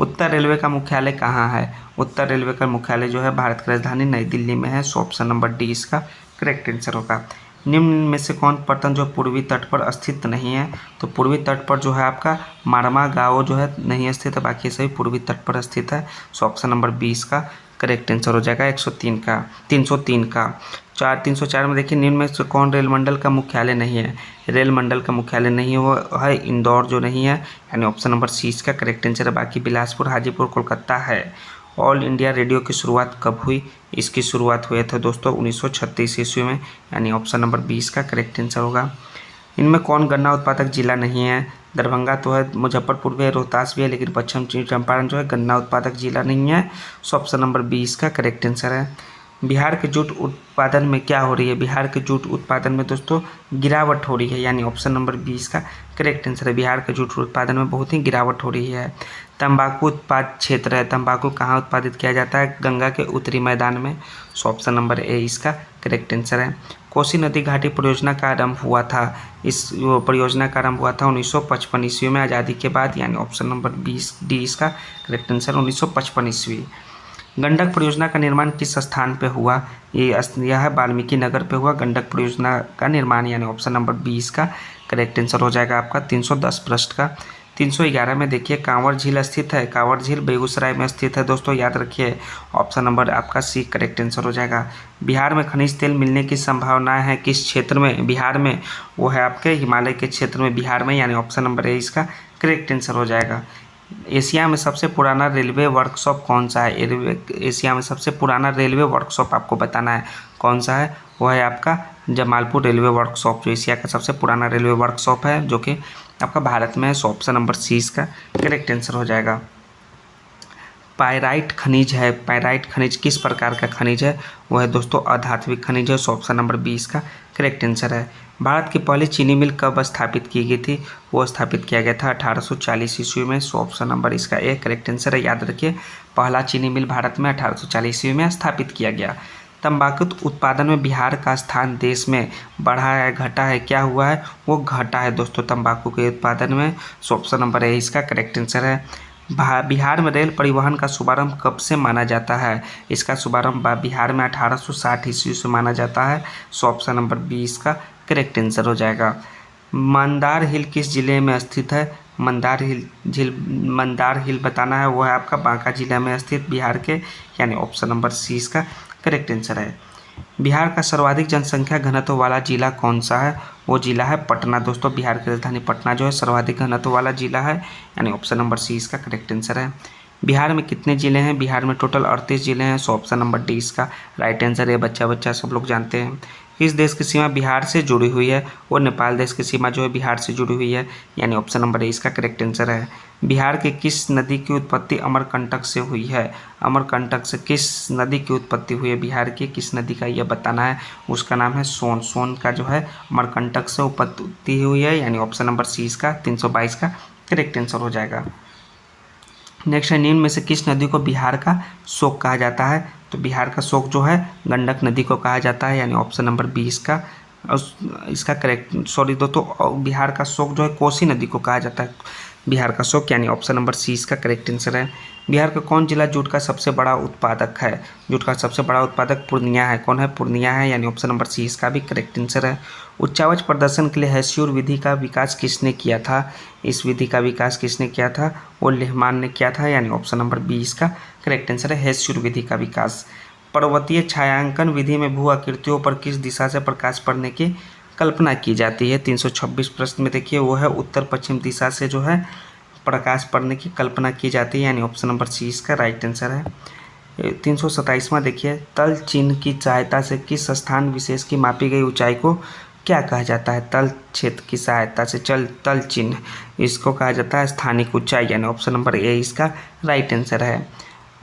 A: उत्तर रेलवे का मुख्यालय कहाँ है? उत्तर रेलवे का मुख्यालय जो है भारत की राजधानी नई दिल्ली में है, सो ऑप्शन नंबर डी इसका करेक्ट आंसर होगा। निम्न में से कौन पत्तन जो पूर्वी तट पर स्थित नहीं है? तो पूर्वी तट पर जो है आपका मारमा गाँव जो है नहीं स्थित है, बाकी सभी पूर्वी तट पर स्थित है, सो ऑप्शन नंबर 20 का करेक्ट आंसर हो जाएगा। 303 का 304 में देखिए, निम्न में से कौन रेल मंडल का मुख्यालय नहीं है? रेल मंडल का मुख्यालय नहीं है वो है इंदौर जो नहीं है, यानी ऑप्शन नंबर सी इसका करेक्ट आंसर है। बाकी बिलासपुर, हाजीपुर, कोलकाता है। ऑल इंडिया रेडियो की शुरुआत कब हुई? इसकी शुरुआत हुई थी दोस्तों 1936 ईस्वी में, यानी ऑप्शन नंबर 20 का करेक्ट आंसर होगा। इनमें कौन गन्ना उत्पादक जिला नहीं है? दरभंगा तो है, मुजफ्फरपुर भी है, रोहतास भी है, लेकिन पश्चिम चंपारण जो है गन्ना उत्पादक जिला नहीं है, सो ऑप्शन नंबर 20 का करेक्ट आंसर है। बिहार के जूट उत्पादन में क्या हो रही है? बिहार के जूट उत्पादन में दोस्तों गिरावट हो रही है, यानी ऑप्शन नंबर 20 का करेक्ट आंसर है। बिहार के जूट उत्पादन में बहुत ही गिरावट हो रही है। तंबाकू उत्पाद क्षेत्र है, तंबाकू कहाँ उत्पादित किया जाता है? गंगा के उत्तरी मैदान में, सो ऑप्शन नंबर ए इसका करेक्ट आंसर है। कोसी नदी घाटी परियोजना का आरंभ हुआ था, इस परियोजना का आरंभ हुआ था 1955 ईस्वी में आज़ादी के बाद, यानी ऑप्शन नंबर 20 डी इसका करेक्ट आंसर 1955 ईस्वी। गंडक परियोजना का निर्माण किस स्थान पे हुआ? यह है वाल्मीकि नगर पे हुआ गंडक परियोजना का निर्माण, यानी ऑप्शन नंबर 20 का करेक्ट आंसर हो जाएगा आपका 310 पृष्ठ का। 311 में देखिए, कांवर झील स्थित है, कांवर झील बेगूसराय में स्थित है दोस्तों, याद रखिए, ऑप्शन नंबर आपका सी करेक्ट आंसर हो जाएगा। बिहार में खनिज तेल मिलने की संभावनाएं है किस क्षेत्र में? बिहार में वो है आपके हिमालय के क्षेत्र में, बिहार में, यानी ऑप्शन नंबर ए इसका करेक्ट आंसर हो जाएगा। एशिया में सबसे पुराना रेलवे वर्कशॉप कौन सा है? एशिया में सबसे पुराना रेलवे वर्कशॉप आपको बताना है कौन सा है, वो है आपका जमालपुर रेलवे वर्कशॉप, जो एशिया का सबसे पुराना रेलवे वर्कशॉप है, जो कि आपका भारत में है, सो ऑप्शन नंबर सी इसका करेक्ट आंसर हो जाएगा। पायराइट खनिज है, पायराइट खनिज किस प्रकार का खनिज है? वो है दोस्तों अधात्विक खनिज है, सो ऑप्शन नंबर 20 का करेक्ट आंसर है। भारत की पहली चीनी मिल कब स्थापित की गई थी? वो स्थापित किया गया था 1840 ईस्वी में, सो ऑप्शन नंबर इसका ए करेक्ट आंसर है, याद रखिए, पहला चीनी मिल भारत में 1840 ईस्वी में स्थापित किया गया। तंबाकू उत्पादन में बिहार का स्थान देश में बढ़ा है, घटा है, क्या हुआ है? वो घटा है दोस्तों तंबाकू के उत्पादन में, सो ऑप्शन नंबर ए इसका करेक्ट आंसर है। बिहार में रेल परिवहन का शुभारंभ कब से माना जाता है? इसका शुभारंभ बिहार में 1860 ईस्वी से माना जाता है, सो ऑप्शन नंबर 20 का करेक्ट आंसर हो जाएगा। मंदार हिल किस जिले में स्थित है? मंदार हिल बताना है, वो है आपका बांका जिला में स्थित बिहार के, यानी ऑप्शन नंबर सी इसका करेक्ट आंसर है। बिहार का सर्वाधिक जनसंख्या घनत्व वाला जिला कौन सा है? वो जिला है पटना दोस्तों, बिहार की राजधानी पटना जो है सर्वाधिक घनत्व वाला जिला है, यानी ऑप्शन नंबर सी इसका करेक्ट आंसर है। बिहार में कितने ज़िले हैं? बिहार में टोटल 38 ज़िले हैं, सो ऑप्शन नंबर डी इसका राइट आंसर है। बच्चा सब लोग जानते हैं। किस देश की सीमा बिहार से जुड़ी हुई है? वो नेपाल देश की सीमा जो है बिहार से जुड़ी हुई है, यानी ऑप्शन नंबर ए इसका करेक्ट आंसर है। बिहार के किस नदी की उत्पत्ति अमरकंटक से हुई है? अमरकंटक से किस नदी की उत्पत्ति हुई है? बिहार की किस नदी का यह बताना है, उसका नाम है सोन। सोन का जो है अमरकंटक से उत्पत्ति हुई है, यानी ऑप्शन नंबर सी इसका 322 का करेक्ट आंसर हो जाएगा। नेक्स्ट है, निम्न में से किस नदी को बिहार का शोक कहा जाता है? तो बिहार का शोक जो है गंडक नदी को कहा जाता है, यानी ऑप्शन नंबर 20 का इसका करेक्ट सॉरी दोस्तों, बिहार का शोक जो है कोसी नदी को कहा जाता है, बिहार का शोक, यानी ऑप्शन नंबर सी इसका करेक्ट आंसर है। बिहार का कौन जिला जूट का सबसे बड़ा उत्पादक है? जूट का सबसे बड़ा उत्पादक पूर्णिया है। कौन है? पूर्णिया है, यानी ऑप्शन नंबर सी इसका भी करेक्ट आंसर है। उच्चावच प्रदर्शन के लिए हैस्यूर विधि का विकास किसने किया था? इस विधि का विकास किसने किया था? वो लेहमान ने किया था, यानी ऑप्शन नंबर बी इसका करेक्ट आंसर है, हैस्यूर विधि का विकास। पर्वतीय छायांकन विधि में भू आकृतियों पर किस दिशा से प्रकाश पड़ने की कल्पना की जाती है? 326 प्रश्न में देखिए वो है उत्तर पश्चिम दिशा से जो है प्रकाश पड़ने की कल्पना की जाती है, यानी ऑप्शन नंबर सी इसका राइट आंसर है। 327वां देखिए, तल चिन्ह की सहायता से किस स्थान विशेष की मापी गई ऊंचाई को क्या कहा जाता है? तल क्षेत्र की सहायता से तल चिन्ह, इसको कहा जाता है स्थानिक ऊंचाई, यानी ऑप्शन नंबर ए इसका राइट आंसर है।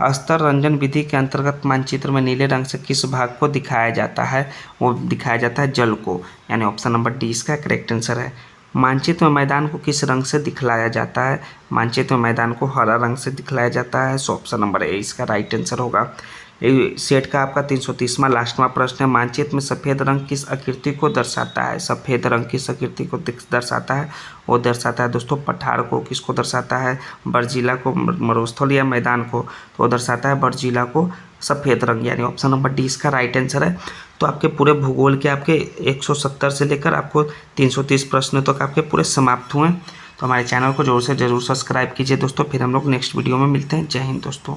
A: स्तर रंजन विधि के अंतर्गत मानचित्र में नीले रंग से किस भाग को दिखाया जाता है? वो दिखाया जाता है जल को, यानी ऑप्शन नंबर डी इसका करेक्ट आंसर है। मानचित्र में मैदान को किस रंग से दिखलाया जाता है? मानचित्र में मैदान को हरा रंग से दिखलाया जाता है, सो ऑप्शन नंबर ए इसका राइट आंसर होगा। सेट का आपका 330वां लास्टवां प्रश्न है, मानचित्र में सफ़ेद रंग किस आकृति को दर्शाता है? सफ़ेद रंग किस आकृति को दर्शाता है? वो दर्शाता है दोस्तों पठार को। किसको दर्शाता है? बरजीला को, मरुस्थल या मैदान को, तो वो दर्शाता है बरजीला को सफ़ेद रंग, यानी ऑप्शन नंबर डी इसका राइट आंसर है। तो आपके पूरे भूगोल के आपके 170 से लेकर आपको 330 प्रश्न तक आपके पूरे समाप्त हुए। तो हमारे चैनल को ज़रूर से ज़रूर सब्सक्राइब कीजिए दोस्तों। फिर हम लोग नेक्स्ट वीडियो में मिलते हैं। जय हिंद दोस्तों।